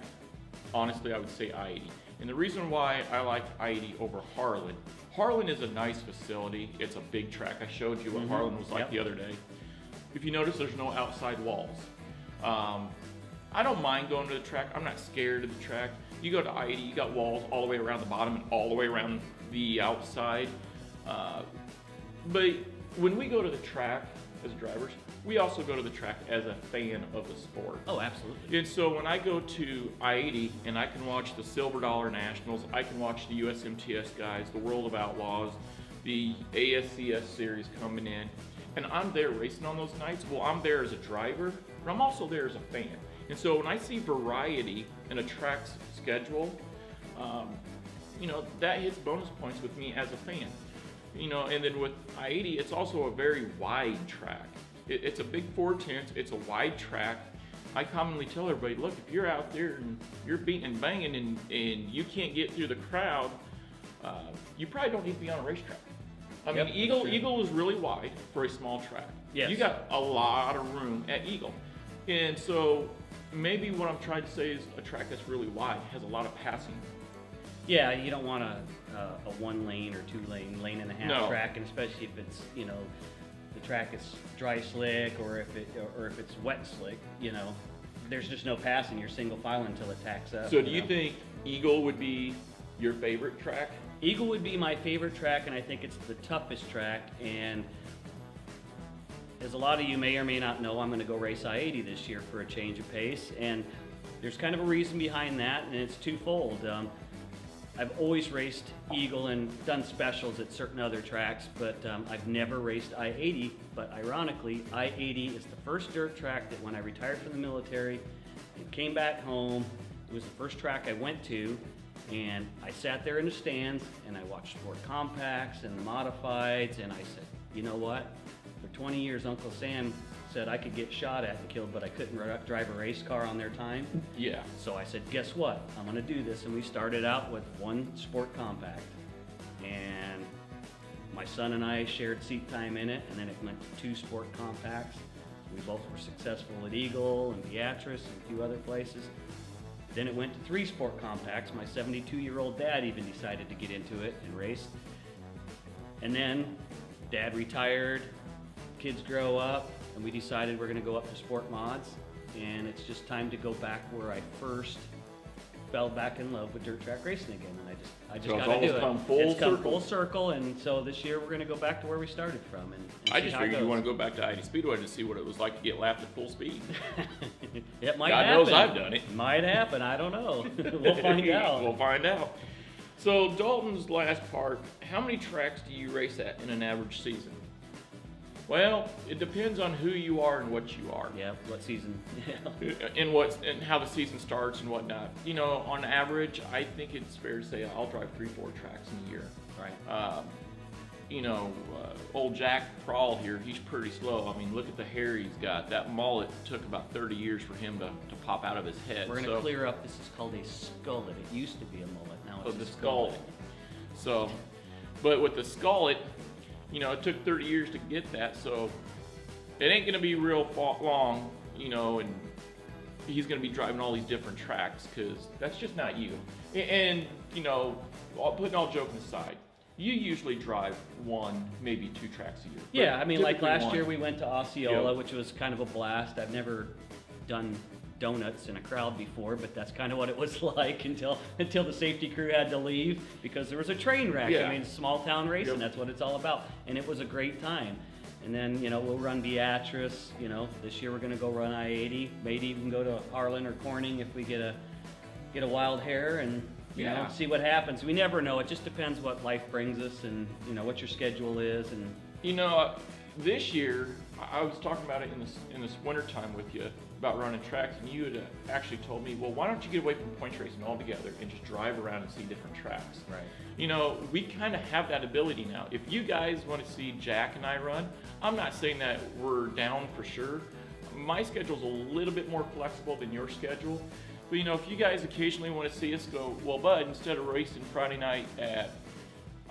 honestly, I would say I-80. And the reason why I like I-80 over Harlan, Harlan is a nice facility. It's a big track. I showed you what Harlan was like Yep. the other day. If you notice, there's no outside walls. I don't mind going to the track. I'm not scared of the track. You go to I-80, you got walls all the way around the bottom and all the way around the outside. But when we go to the track as drivers, we also go to the track as a fan of the sport. Oh, absolutely. And so when I go to I-80 and I can watch the Silver Dollar Nationals, I can watch the USMTS guys, the World of Outlaws, the ASCS series coming in, and I'm there racing on those nights, well, I'm there as a driver, but I'm also there as a fan. And so when I see variety in a track's schedule, you know, that hits bonus points with me as a fan. You know, and then with I-80, it's also a very wide track. It's a big 410, it's a wide track. I commonly tell everybody, look, if you're out there and you're beating and banging and you can't get through the crowd, you probably don't need to be on a racetrack. I mean, Yep, Eagle is really wide for a small track. Yes. You got a lot of room at Eagle. And so maybe what I'm trying to say is a track that's really wide has a lot of passing. Yeah, you don't want a 1 lane or 2 lane and a half No. track, and especially if it's, you know, the track is dry slick, or if it's wet slick, you know, there's just no passing. You're single file until it tacks up. So do you know? think Eagle would be your favorite track? Eagle would be my favorite track, and I think it's the toughest track. And as a lot of you may or may not know, I'm going to go race I-80 this year for a change of pace, and there's kind of a reason behind that, and it's twofold. I've always raced Eagle and done specials at certain other tracks, but I've never raced I-80. But ironically, I-80 is the first dirt track that when I retired from the military and came back home, it was the first track I went to, and I sat there in the stands and I watched Sport Compacts and the Modifieds, and I said, you know what? For 20 years, Uncle Sam said I could get shot at and killed, but I couldn't drive a race car on their time. Yeah. So I said, guess what? I'm gonna do this. And we started out with 1 Sport Compact. And my son and I shared seat time in it, and then it went to 2 Sport Compacts. We both were successful at Eagle and Beatrice and a few other places. Then it went to 3 Sport Compacts. My 72-year-old dad even decided to get into it and race. And then Dad retired, kids grow up, and we decided we're going to go up to Sport Mods, and it's just time to go back where I first fell back in love with dirt track racing again, and I just So it's got to do almost it. come full It's come circle. full circle, and so this year we're going to go back to where we started from. And I see just how it figured you goes. want to go back to I-80 Speedway to see what it was like to get lapped at full speed. It might God happen. knows I've done it. Might happen. I don't know. We'll find out. We'll find out. So Dalton's last part, how many tracks do you race at in an average season? Well, it depends on who you are and what you are. Yeah. What season? And how the season starts and whatnot. You know, on average, I think it's fair to say I'll drive 3-4 tracks in a year. Right. You know, old Jack Prall here, he's pretty slow. I mean, look at the hair he's got. That mullet took about 30 years for him to pop out of his head. We're going to clear up. This is called a skullet. It used to be a mullet. Now it's the a skull. skullet. So, but with the skullet, you know, it took 30 years to get that, so it ain't gonna be real long, you know, and he's gonna be driving all these different tracks, because that's just not you. And, you know, putting all joking aside, you usually drive 1, maybe 2 tracks a year. Yeah, I mean, like Typically last 1. year we went to Osceola, Yep. which was kind of a blast. I've never done donuts in a crowd before, but that's kind of what it was like until the safety crew had to leave because there was a train wreck. Yeah. I mean, small town racing, that's what it's all about. And it was a great time. And then, you know, we'll run Beatrice, you know, this year we're gonna go run I-80, maybe even go to Harlan or Corning if we get a wild hair and, you know, see what happens. We never know, it just depends what life brings us and, you know, what your schedule is. And You know, this year, I was talking about it in this winter time with you about running tracks, and you had actually told me, well, why don't you get away from points racing altogether and just drive around and see different tracks? Right. You know, we kind of have that ability now. If you guys want to see Jack and I run, I'm not saying that we're down for sure. My schedule's a little bit more flexible than your schedule. But you know, if you guys occasionally want to see us go, well, Bud, instead of racing Friday night at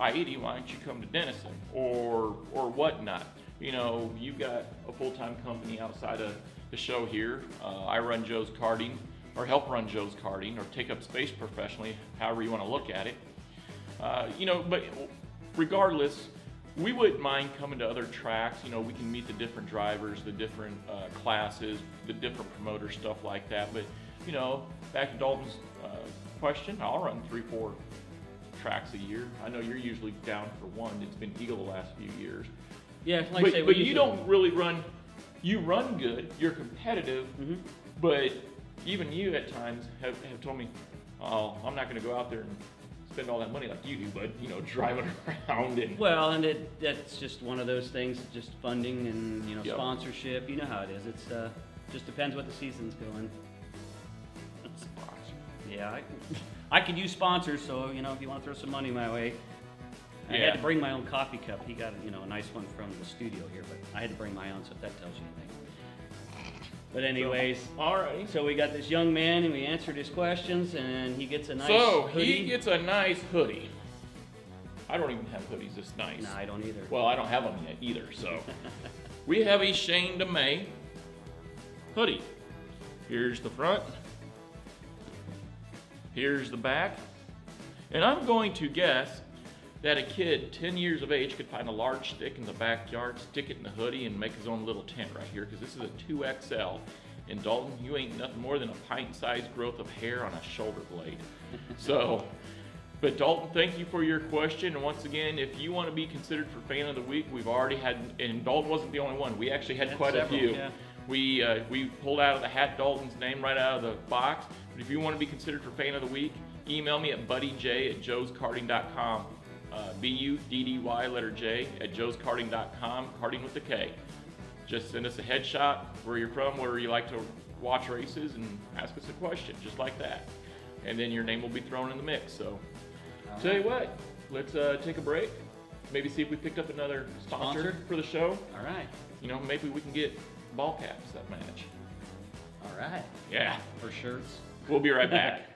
I-80, why don't you come to Denison or whatnot? You know, you've got a full-time company outside of the show here. I run Joe's karting, or help run Joe's karting, or take up space professionally, however you want to look at it. You know, but regardless, we wouldn't mind coming to other tracks. You know, we can meet the different drivers, the different classes, the different promoters, stuff like that. But, you know, back to Dalton's question, I'll run 3-4 tracks a year. I know you're usually down for one. It's been Eagle the last few years. yeah, like I say, But you don't really run, you run good, you're competitive, but even you at times have told me, oh, I'm not going to go out there and spend all that money like you do, but, you know, driving around and... Well, and that's just one of those things, just funding and, you know, sponsorship. You know how it is. It's just depends what the season's going. Yeah, I could use sponsors, so, you know, if you want to throw some money my way. I had to bring my own coffee cup. He got, you know, a nice one from the studio here, but I had to bring my own, so if that tells you anything. But anyways, Alright. so we got this young man, and we answered his questions, and he gets a nice hoodie. He gets a nice hoodie. I don't even have hoodies this nice. No, I don't either. Well, I don't have them yet either, so. We have a Shane DeMay hoodie. Here's the front. Here's the back. And I'm going to guess that a kid 10 years of age could find a large stick in the backyard, stick it in the hoodie, and make his own little tent right here, because this is a 2XL. And Dalton, you ain't nothing more than a pint-sized growth of hair on a shoulder blade. So, but Dalton, thank you for your question. And once again, if you want to be considered for Fan of the Week, we've already had, and Dalton wasn't the only one. We actually had quite several, a few. yeah. We pulled out of the hat Dalton's name right out of the box. But if you want to be considered for Fan of the Week, email me at buddyj@joeskarting.com. BUDDY letter J at joeskarting.com, karting with a K. Just send us a headshot, where you're from, where you like to watch races, and ask us a question, just like that. And then your name will be thrown in the mix. So, tell you what, let's take a break. Maybe see if we picked up another sponsor for the show. All right. You know, maybe we can get ball caps that match. All right. Yeah. For shirts. We'll be right back.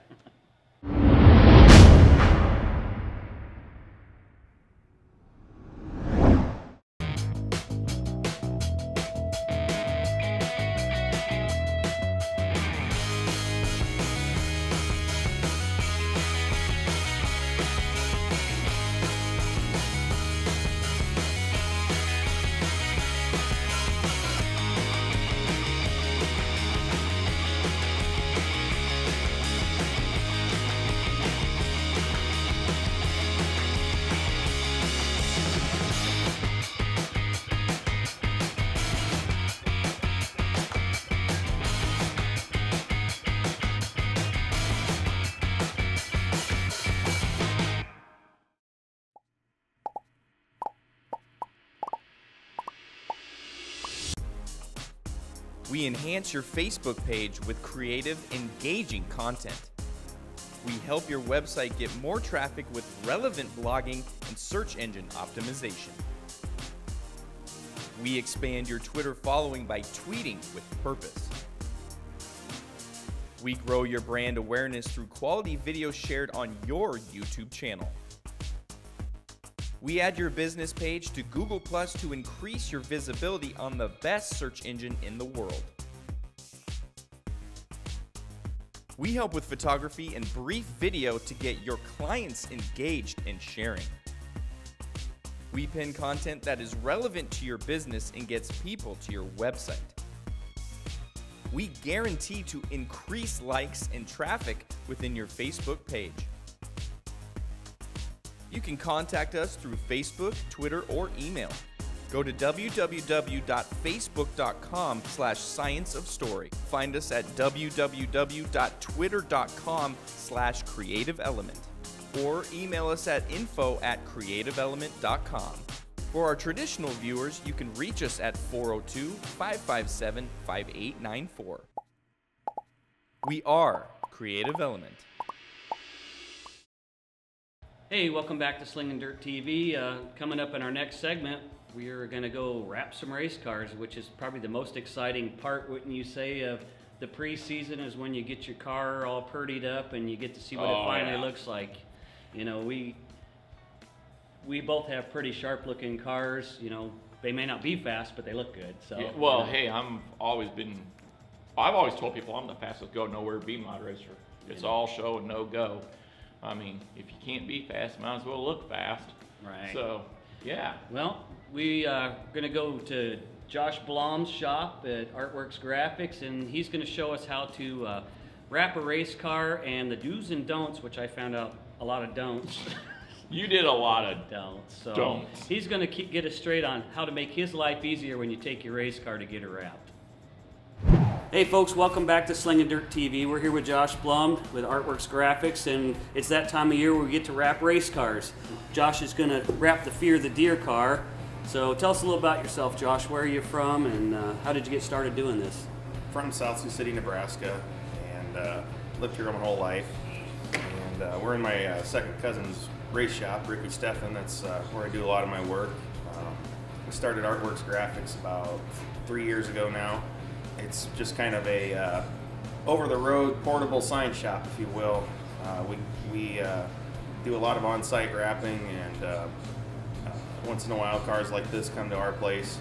We enhance your Facebook page with creative, engaging content. We help your website get more traffic with relevant blogging and search engine optimization. We expand your Twitter following by tweeting with purpose. We grow your brand awareness through quality videos shared on your YouTube channel. We add your business page to Google Plus to increase your visibility on the best search engine in the world. We help with photography and brief video to get your clients engaged and sharing. We pin content that is relevant to your business and gets people to your website. we guarantee to increase likes and traffic within your Facebook page. You can contact us through Facebook, Twitter, or email. Go to www.facebook.com/scienceofstory. Find us at www.twitter.com/creativeelement. Or email us at info@creativeelement.com. For our traditional viewers, you can reach us at 402-557-5894. We are Creative Element. Hey, welcome back to Slingin Dirt TV. Coming up in our next segment, we are going to go wrap some race cars, which is probably the most exciting part, wouldn't you say, of the preseason, is when you get your car all purdied up and you get to see what it finally looks like. You know, we both have pretty sharp-looking cars. You know, they may not be fast, but they look good. So, yeah, well, hey, I've always told people I'm the fastest go nowhere B mod racer. It's all show and no go. I mean, if you can't be fast, might as well look fast. Right. So, yeah. Well, we are going to go to Josh Blome's shop at Artworks Graphics, and he's going to show us how to wrap a race car and the do's and don'ts, which I found out a lot of don'ts. You did a lot of don'ts. So don'ts. He's going to get us straight on how to make his life easier when you take your race car to get it wrapped. Hey folks, welcome back to Slingin Dirt TV. We're here with Josh Blome with Artworks Graphics, and it's that time of year where we get to wrap race cars. Josh is going to wrap the Fear the Deer car. So tell us a little about yourself, Josh. Where are you from, and how did you get started doing this? From South Sioux City, Nebraska, and lived here my whole life. And we're in my second cousin's race shop, Ricky Steffen. That's where I do a lot of my work. We started Artworks Graphics about 3 years ago now. It's just kind of a over-the-road portable sign shop, if you will. We do a lot of on-site wrapping, and once in a while cars like this come to our place.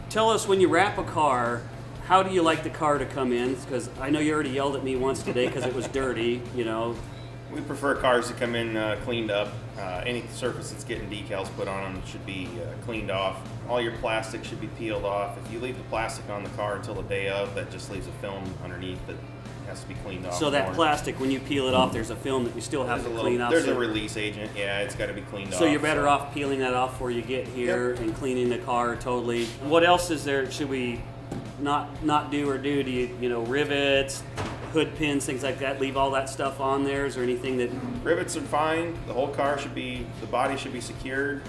Tell us, when you wrap a car, how do you like the car to come in? Because I know you already yelled at me once today because it was dirty, you know. We prefer cars to come in cleaned up. Any surface that's getting decals put on them should be cleaned off. All your plastic should be peeled off. If you leave the plastic on the car until the day of, that just leaves a film underneath that has to be cleaned off. So that plastic, when you peel it off, there's a film that you still have to clean off. There's a release agent, yeah, it's got to be cleaned off. So you're better off peeling that off before you get here and cleaning the car totally. What else is there, should we not do or do? Do you know, rivets, hood pins, things like that, leave all that stuff on there? Is there anything that... Rivets are fine. The whole car should be, the body should be secured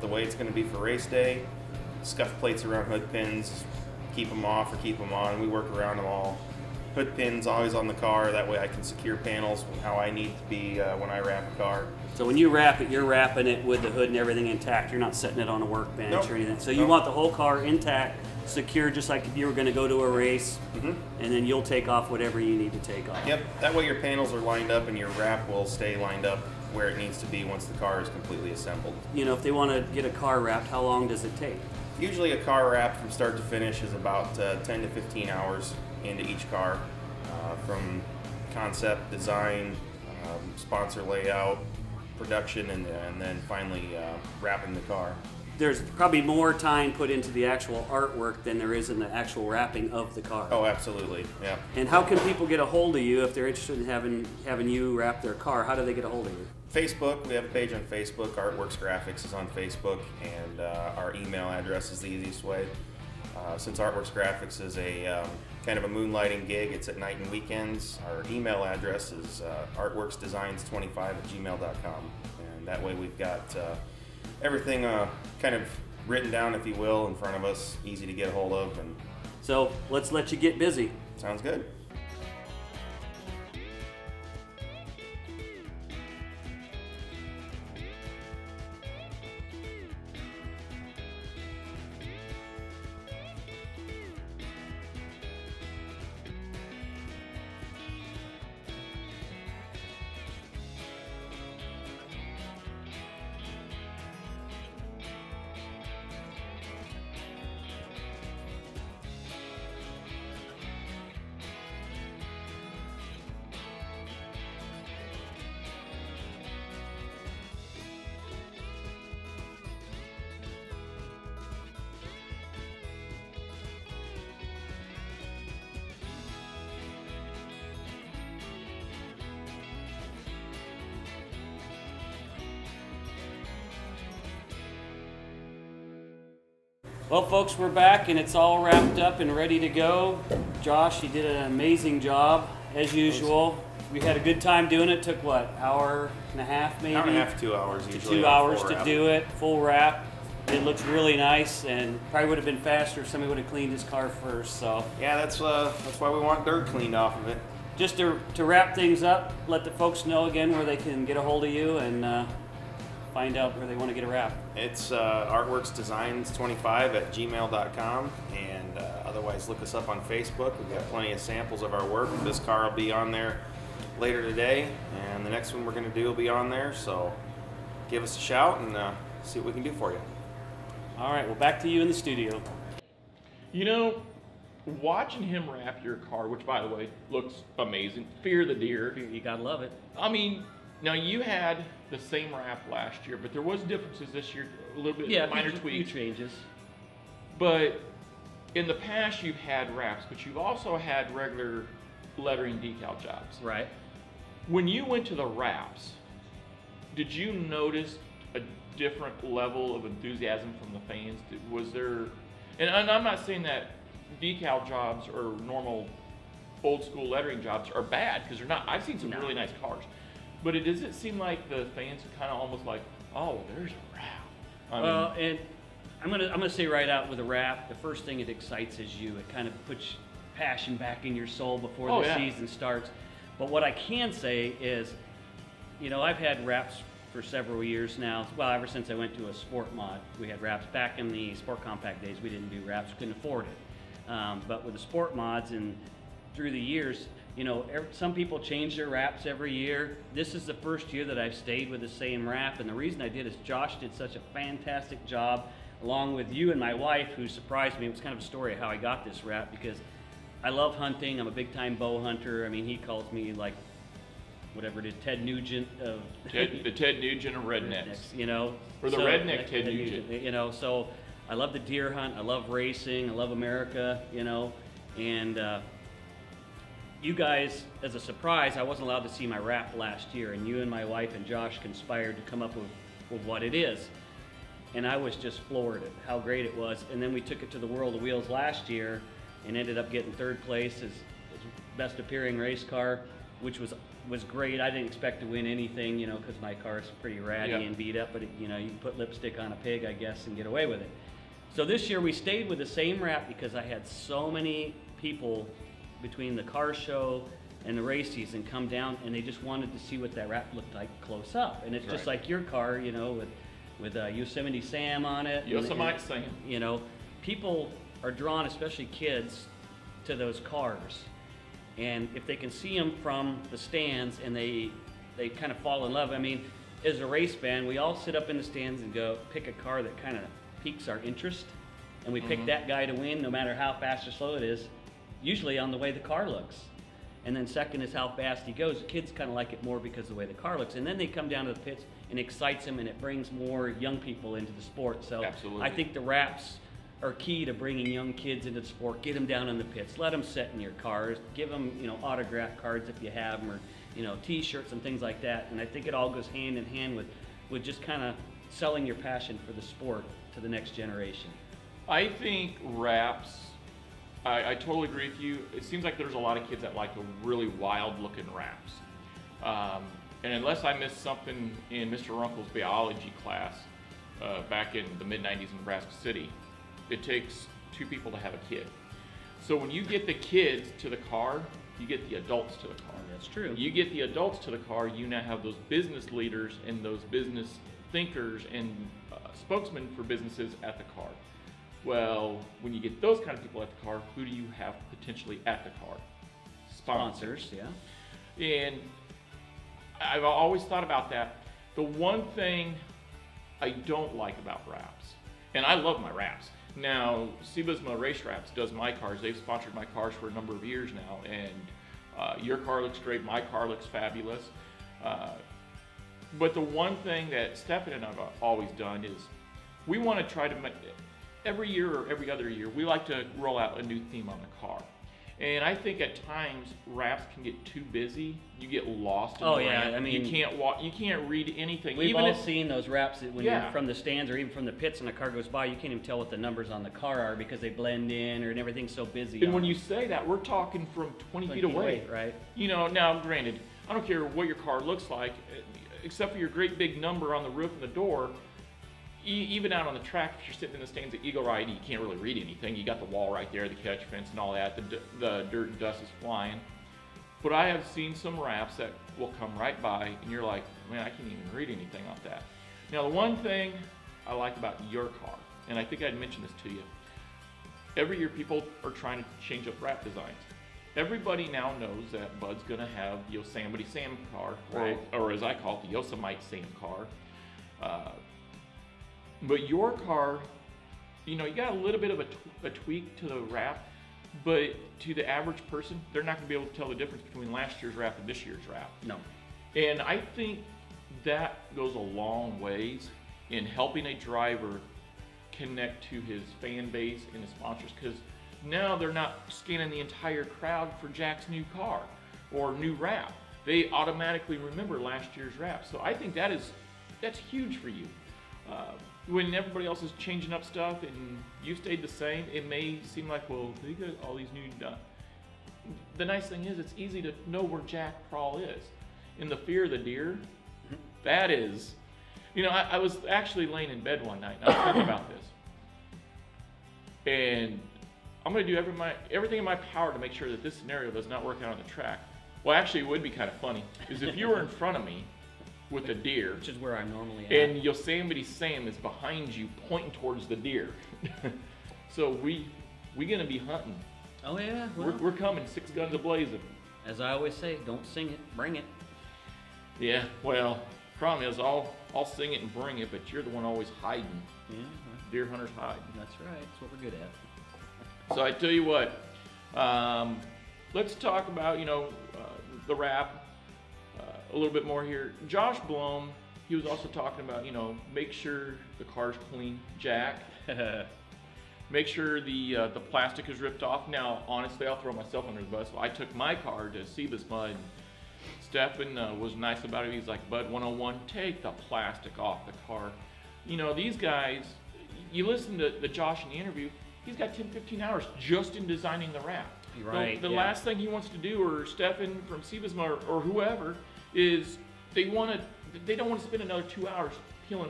the way it's going to be for race day. Scuff plates around hood pins, keep them off or keep them on. We work around them all. Hood pins always on the car, that way I can secure panels how I need to be when I wrap a car. So when you wrap it, you're wrapping it with the hood and everything intact. You're not setting it on a workbench or anything. So you want the whole car intact, secure, just like if you were going to go to a race, and then you'll take off whatever you need to take off. Yep, that way your panels are lined up and your wrap will stay lined up where it needs to be once the car is completely assembled. You know, if they want to get a car wrapped, how long does it take? Usually a car wrap from start to finish is about 10 to 15 hours into each car, from concept, design, sponsor layout, production, and then finally wrapping the car. There's probably more time put into the actual artwork than there is in the actual wrapping of the car. Oh, absolutely, yeah. And how can people get a hold of you if they're interested in having you wrap their car? How do they get a hold of you? Facebook, we have a page on Facebook. Artworks Graphics is on Facebook, and our email address is the easiest way. Since Artworks Graphics is a kind of a moonlighting gig, it's at night and weekends. Our email address is artworksdesigns25@gmail.com, and that way we've got everything kind of written down, if you will, in front of us, easy to get a hold of. And so let's let you get busy. Sounds good. Well, folks, we're back and it's all wrapped up and ready to go. Josh, you did an amazing job, as usual. We had a good time doing it. Took what, hour and a half maybe? Hour and a half, 2 hours usually. 2 hours to do it, full wrap. It looks really nice, and probably would have been faster if somebody would have cleaned his car first. So yeah, that's why we want dirt cleaned off of it. just to wrap things up, let the folks know again where they can get a hold of you and find out where they want to get a wrap. It's artworksdesigns25@gmail.com, and otherwise look us up on Facebook. We've got plenty of samples of our work. This car will be on there later today, and the next one we're going to do will be on there, so give us a shout and see what we can do for you. All right, well, back to you in the studio. You know, watching him wrap your car, which by the way looks amazing, Fear the Deer. You gotta love it. I mean, now you had the same wrap last year, but there was differences this year, a little bit, minor tweaks. Few changes. But in the past you've had wraps, but you've also had regular lettering decal jobs. Right. When you went to the wraps, did you notice a different level of enthusiasm from the fans? Was there, and I'm not saying that decal jobs or normal old school lettering jobs are bad, because they're not. I've seen some really nice cars, but does it seem like the fans are kind of almost like, oh, there's a wrap? Well, and I'm gonna say right out with a wrap, the first thing it excites is you. It kind of puts passion back in your soul before the season starts. But what I can say is, you know, I've had wraps for several years now. Well, ever since I went to a sport mod, we had wraps. Back in the Sport Compact days, we didn't do wraps, couldn't afford it. But with the sport mods and through the years, you know, some people change their wraps every year. This is the first year that I've stayed with the same wrap, and the reason I did is Josh did such a fantastic job, along with you and my wife, who surprised me. It was kind of a story of how I got this wrap, because I love hunting. I'm a big-time bow hunter. I mean, he calls me like whatever it is, Ted Nugent of the Ted Nugent of rednecks, you know, or the redneck Ted Nugent. You know, so I love the deer hunt. I love racing. I love America. You know, and you guys, as a surprise, I wasn't allowed to see my wrap last year, and you and my wife and Josh conspired to come up with what it is, and I was just floored at how great it was. And then we took it to the World of Wheels last year, and ended up getting third place as best appearing race car, which was great. I didn't expect to win anything, you know, because my car is pretty ratty and beat up, but you know, you can put lipstick on a pig, I guess, and get away with it. So this year we stayed with the same wrap because I had so many people between the car show and the race season come down, and they just wanted to see what that wrap looked like close up. And it's just like your car, you know, with Yosemite Sam on it. Yosemite Sam. You know, people are drawn, especially kids, to those cars. And if they can see them from the stands and they kind of fall in love. I mean, as a race fan, we all sit up in the stands and go pick a car that kind of piques our interest. And we pick that guy to win no matter how fast or slow it is, usually on the way the car looks. And then second is how fast he goes. Kids kind of like it more because of the way the car looks. And then they come down to the pits and it excites them, and it brings more young people into the sport. So I think the wraps are key to bringing young kids into the sport. Get them down in the pits, let them sit in your cars, give them, you know, autograph cards if you have them, or, you know, t-shirts and things like that. And I think it all goes hand in hand with just kind of selling your passion for the sport to the next generation. I think wraps, I totally agree with you. It seems like there's a lot of kids that like the really wild looking wraps. And unless I missed something in Mr. Runkle's biology class back in the mid-90s in Nebraska City, it takes two people to have a kid. So when you get the kids to the car, you get the adults to the car. That's true. You get the adults to the car, you now have those business leaders and those business thinkers and spokesmen for businesses at the car. Well, when you get those kind of people at the car, who do you have potentially at the car? Sponsors, yeah. And I've always thought about that. The one thing I don't like about wraps, and I love my wraps. Now, Sebasma Race Wraps does my cars. They've sponsored my cars for a number of years now, and your car looks great. My car looks fabulous. But the one thing that Stefan and I've always done is we want to try to make, every year or every other year, we like to roll out a new theme on the car. And I think at times wraps can get too busy. You get lost in Oh the yeah, ramp. I mean, you can't walk. You can't read anything. We've even all if, seen those wraps that when Yeah. you're from the stands or even from the pits and a car goes by, you can't even tell what the numbers on the car are because they blend in and everything's so busy. And when you say that, we're talking from 20 feet away. Right? You know, now granted, I don't care what your car looks like, except for your great big number on the roof and the door. Even out on the track, if you're sitting in the stands at Eagle Ride, you can't really read anything. You got the wall right there, the catch fence and all that. The dirt and dust is flying. But I have seen some wraps that will come right by, and you're like, man, I can't even read anything off that. Now, the one thing I like about your car, and I think I'd mentioned this to you, every year people are trying to change up wrap designs. Everybody now knows that Bud's going to have the Yosemite Sam car, Right. or as I call it, the Yosemite Sam car. But your car, you know, you got a little bit of a tweak to the wrap, but to the average person, they're not going to be able to tell the difference between last year's wrap and this year's wrap. No. And I think that goes a long ways in helping a driver connect to his fan base and his sponsors, because now they're not scanning the entire crowd for Jack's new car or new wrap. They automatically remember last year's wrap. So I think that's huge for you. When everybody else is changing up stuff and you stayed the same, it may seem like, well, they got all these new done. The nice thing is it's easy to know where Jack Prall is. In the fear of the deer, that is, you know, I was actually laying in bed one night and I was thinking about this. And I'm going to do everything in my power to make sure that this scenario does not work out on the track. Well, actually, it would be kind of funny, is if you were in front of me with a deer, Which is where I'm normally at. and Yosemite Sam is behind you pointing towards the deer. So we gonna be hunting. Oh yeah, well, We're coming, 6 guns a-blazing. as I always say, don't sing it, bring it. Yeah, well, problem is I'll sing it and bring it, but you're the one always hiding. Yeah, Deer hunters hide. that's right. That's what we're good at. So I tell you what, let's talk about, you know, the wrap a little bit more here. Josh Blome, he was also talking about, you know, make sure the car's clean. Jack, make sure the plastic is ripped off. Now, honestly, I'll throw myself under the bus. I took my car to Sebasmud. Stefan was nice about it. He's like, Bud 101, take the plastic off the car. You know, these guys, you listen to the Josh in the interview, he's got 10, 15 hours just in designing the wrap. Right, The yeah. last thing he wants to do, or Stefan from Sebasmud or whoever, is they don't want to spend another 2 hours peeling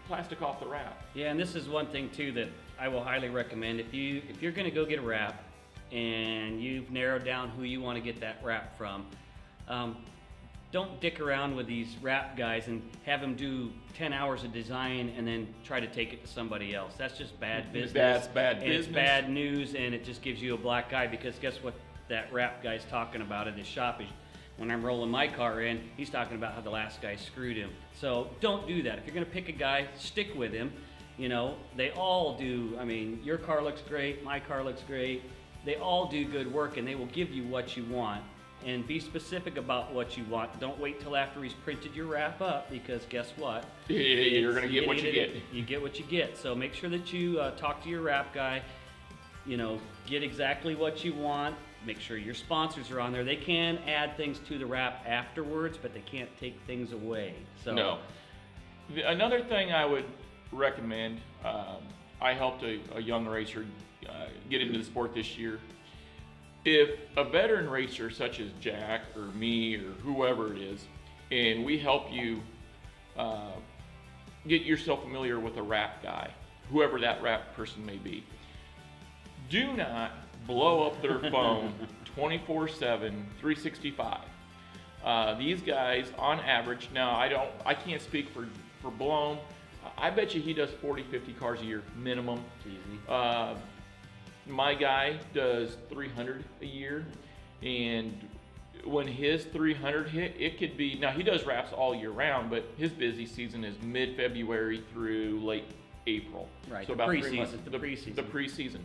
plastic off the wrap. Yeah, and this is one thing too that I will highly recommend. If you're going to go get a wrap and you've narrowed down who you want to get that wrap from, don't dick around with these wrap guys and have them do 10 hours of design and then try to take it to somebody else. That's just bad business. That's bad And business. it's bad news, and it just gives you a black eye, because guess what that wrap guy's talking about at his shop is, when I'm rolling my car in, he's talking about how the last guy screwed him. So don't do that. If you're going to pick a guy, stick with him. You know, they all do. I mean, your car looks great, my car looks great. They all do good work, and they will give you what you want. And be specific about what you want. Don't wait till after he's printed your wrap up, because guess what? You're going to get what you get. You get what you get. So make sure that you talk to your wrap guy. You know, get exactly what you want. Make sure your sponsors are on there. They can add things to the wrap afterwards, but they can't take things away. So No. Another thing I would recommend, I helped a young racer get into the sport this year. If a veteran racer such as Jack or me or whoever it is, and we help you get yourself familiar with a wrap guy, whoever that wrap person may be, do not blow up their phone 24/7, 365. These guys, on average, now I can't speak for Blome. I bet you he does 40, 50 cars a year minimum. easy. My guy does 300 a year, and when his 300 hit, it could be, now he does wraps all year round, but his busy season is mid-February through late April. Right, So the about 3 preseason, months. the preseason. The preseason.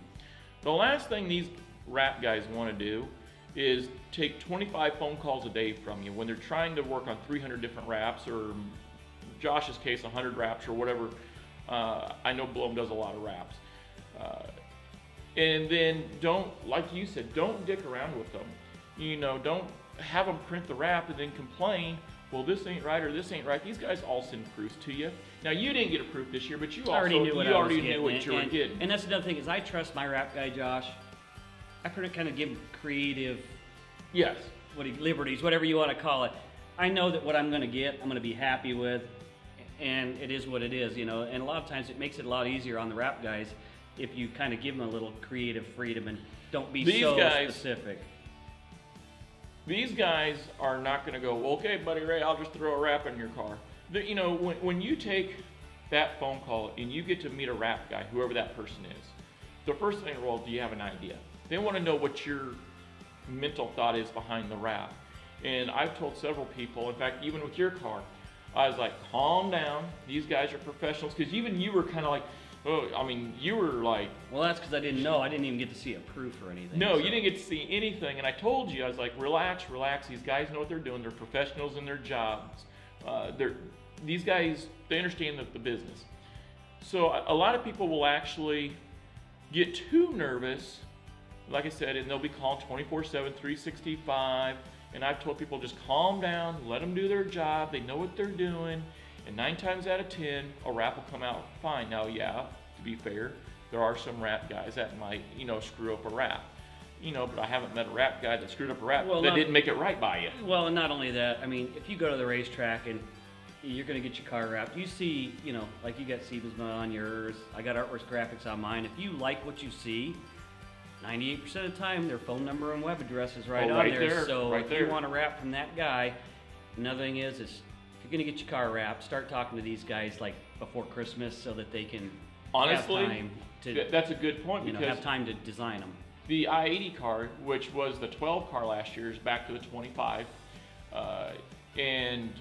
The last thing these wrap guys want to do is take 25 phone calls a day from you when they're trying to work on 300 different wraps, or Josh's case, 100 wraps or whatever. I know Blome does a lot of wraps. And then don't, like you said, don't dick around with them. You know, don't have them print the wrap and then complain, well, this ain't right or this ain't right. These guys all send proofs to you. Now, you didn't get a proof this year, but you already knew what you were getting. And that's another thing, is I trust my wrap guy, Josh. I kind of give him creative liberties, whatever you want to call it. I know that what I'm going to get, I'm going to be happy with, and it is what it is, you know. And a lot of times it makes it a lot easier on the wrap guys if you kind of give them a little creative freedom and don't be specific. These guys are not going to go, well, okay, Buddy Ray, I'll just throw a wrap in your car. You know, when you take that phone call and you get to meet a wrap guy, whoever that person is, the first thing, well, do you have an idea? They want to know what your mental thought is behind the wrap. And I've told several people, in fact, even with your car, I was like, calm down. These guys are professionals. Because even you were kind of like, oh, I mean, you were like... Well, that's because I didn't know. I didn't even get to see a proof or anything. No, you didn't get to see anything. And I told you, I was like, relax, relax. These guys know what they're doing. They're professionals in their jobs. These guys, they understand the business. So a lot of people will actually get too nervous, like I said, and they'll be calling 24/7, 365. And I've told people, just calm down, let them do their job. They know what they're doing. And 9 times out of 10, a wrap will come out fine. Now, yeah, to be fair, there are some wrap guys that might, you know, screw up a wrap. You know, but I haven't met a wrap guy that screwed up a wrap that didn't make it right by you. Well, and not only that, I mean, if you go to the racetrack and you're going to get your car wrapped, you see, you know, like you got Siebesman on yours, I got Artworks Graphics on mine. If you like what you see, 98% of the time, their phone number and web address is right on there. So if you want a wrap from that guy, another thing is if you're going to get your car wrapped, start talking to these guys like before Christmas so that they can have time to, that's a good point, because have time to design them. The I-80 car, which was the 12 car last year, is back to the 25. And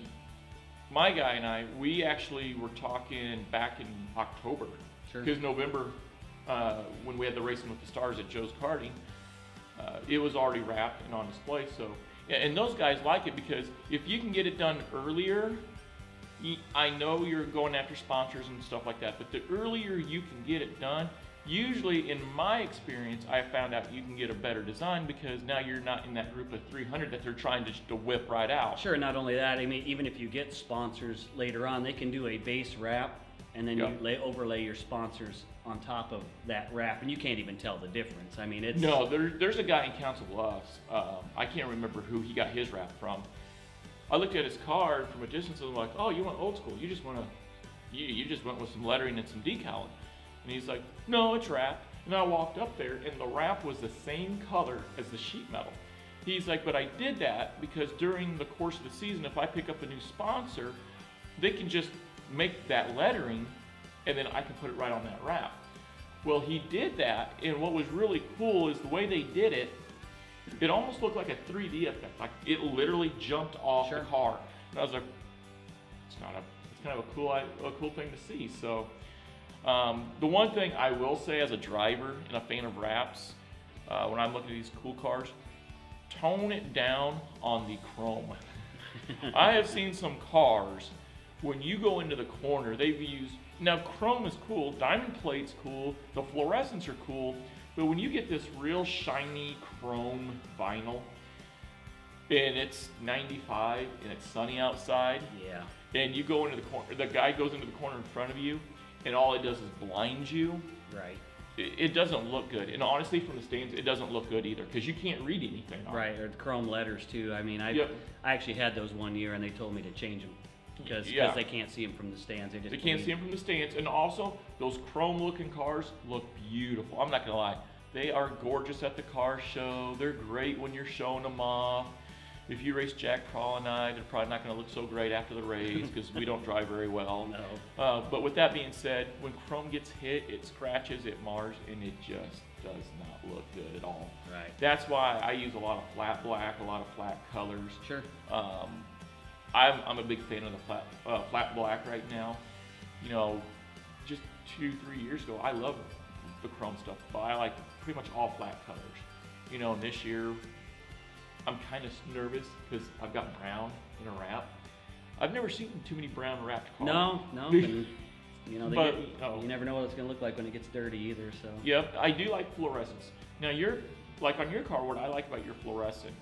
my guy and I, we actually were talking back in October. Because November, when we had the Racing with the Stars at Joe's Karting, it was already wrapped and on display. So, and those guys like it because if you can get it done earlier, I know you're going after sponsors and stuff like that, but the earlier you can get it done, usually in my experience, I found out you can get a better design because now you're not in that group of 300 that they're trying to whip right out. Sure, not only that, I mean, even if you get sponsors later on, they can do a base wrap and then you overlay your sponsors on top of that wrap, and you can't even tell the difference. I mean, it's... No, there's a guy in Council Bluffs. I can't remember who he got his wrap from. I looked at his card from a distance and I'm like, oh, you went old school. You just went with some lettering and some decaling. And he's like, no, it's wrapped. And I walked up there and the wrap was the same color as the sheet metal. He's like, but I did that because during the course of the season, if I pick up a new sponsor, they can just make that lettering and then I can put it right on that wrap. Well, he did that, and what was really cool is the way they did it, it almost looked like a 3D effect. Like it literally jumped off the car. And I was like, it's kind of a cool thing to see. So the one thing I will say as a driver and a fan of wraps, when I'm looking at these cool cars, tone it down on the chrome. I have seen some cars, when you go into the corner, they've used, now chrome is cool, diamond plate's cool, the fluorescents are cool, but when you get this real shiny chrome vinyl, and it's 95 and it's sunny outside, and you go into the corner, the guy goes into the corner in front of you, and all it does is blind you. Right. It doesn't look good, and honestly, from the stands, it doesn't look good either because you can't read anything. Right, or the chrome letters too. I mean, I actually had those one year, and they told me to change them because they can't see them from the stands. They can't see them from the stands, and also those chrome-looking cars look beautiful. I'm not gonna lie, they are gorgeous at the car show. They're great when you're showing them off. If you race Jack Prall and I, they're probably not going to look so great after the race because we don't drive very well. No. But with that being said, when chrome gets hit, it scratches, it mars, and it just does not look good at all. Right. That's why I use a lot of flat black, a lot of flat colors. Sure. I'm a big fan of the flat black right now. You know, just 2-3 years ago, I loved the chrome stuff, but I like pretty much all flat colors. You know, and this year, I'm kind of nervous because I've got brown in a wrap. I've never seen too many brown wrapped cars. No. You know, you never know what it's going to look like when it gets dirty either. So. Yep, I do like fluorescence. Now you're like on your car. What I like about your fluorescent,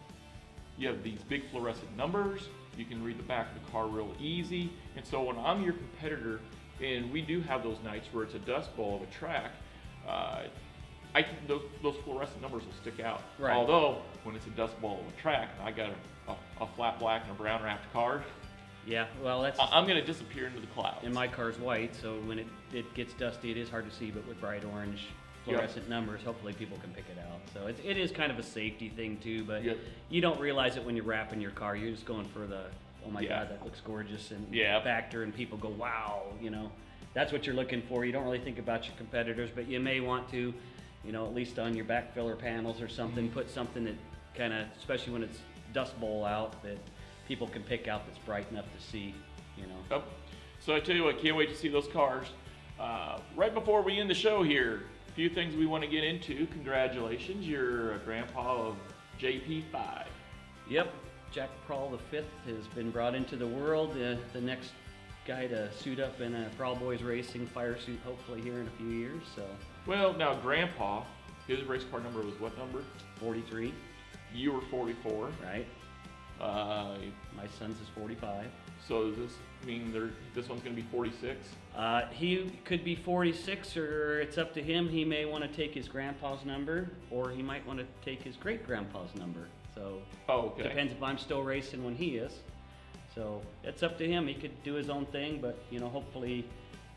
you have these big fluorescent numbers. You can read the back of the car real easy. And so when I'm your competitor, and we do have those nights where it's a dust bowl of a track, those fluorescent numbers will stick out. Right. Although when it's a dust bowl of a track, and I got a flat black and a brown wrapped car. Yeah, well, that's. I'm going to disappear into the clouds. And my car's white, so when it gets dusty, it is hard to see. But with bright orange fluorescent numbers, hopefully people can pick it out. So it is kind of a safety thing too. But you don't realize it when you're wrapping your car. You're just going for the, oh my God, that looks gorgeous, and factor, and people go, wow, you know. That's what you're looking for. You don't really think about your competitors, but you may want to, you know, at least on your back filler panels or something, put something that kind of, especially when it's dust bowl out, that people can pick out that's bright enough to see, you know. Yep. So I tell you what, can't wait to see those cars. Right before we end the show here, a few things we want to get into. Congratulations, you're a grandpa of JP5. Yep, Jack Prall the Fifth has been brought into the world. The next guy to suit up in a Prall Boys Racing fire suit, hopefully here in a few years. So. Well, now Grandpa, his race car number was what number? 43. You were 44. Right. My son's is 45. So does this mean this one's going to be 46? He could be 46, or it's up to him. He may want to take his grandpa's number, or he might want to take his great-grandpa's number. So depends if I'm still racing when he is. So it's up to him. He could do his own thing, but you know, hopefully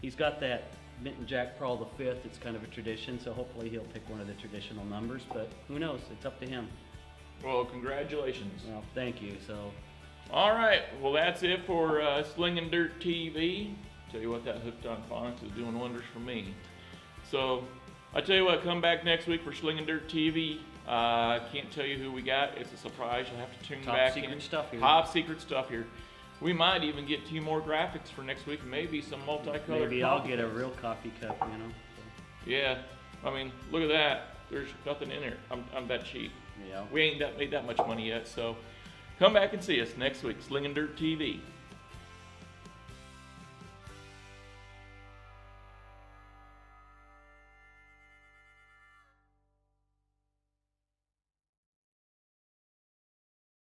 he's got that Minton Jack Prall the Fifth. It's kind of a tradition, so hopefully he'll pick one of the traditional numbers. But who knows? It's up to him. Well, congratulations. Well, thank you. So. All right. Well, that's it for Slingin Dirt TV. Tell you what, that hooked on phonics is doing wonders for me. So I tell you what, come back next week for Slingin Dirt TV. Can't tell you who we got. It's a surprise. You'll have to tune back in. Top secret stuff here. Top secret stuff here. We might even get 2 more graphics for next week. Maybe some multicolored. Maybe I'll get a real coffee cup, you know. So. Yeah. I mean, look at that. There's nothing in there. I'm that cheap. Yeah. We ain't made that much money yet. So come back and see us next week. Slingin Dirt TV.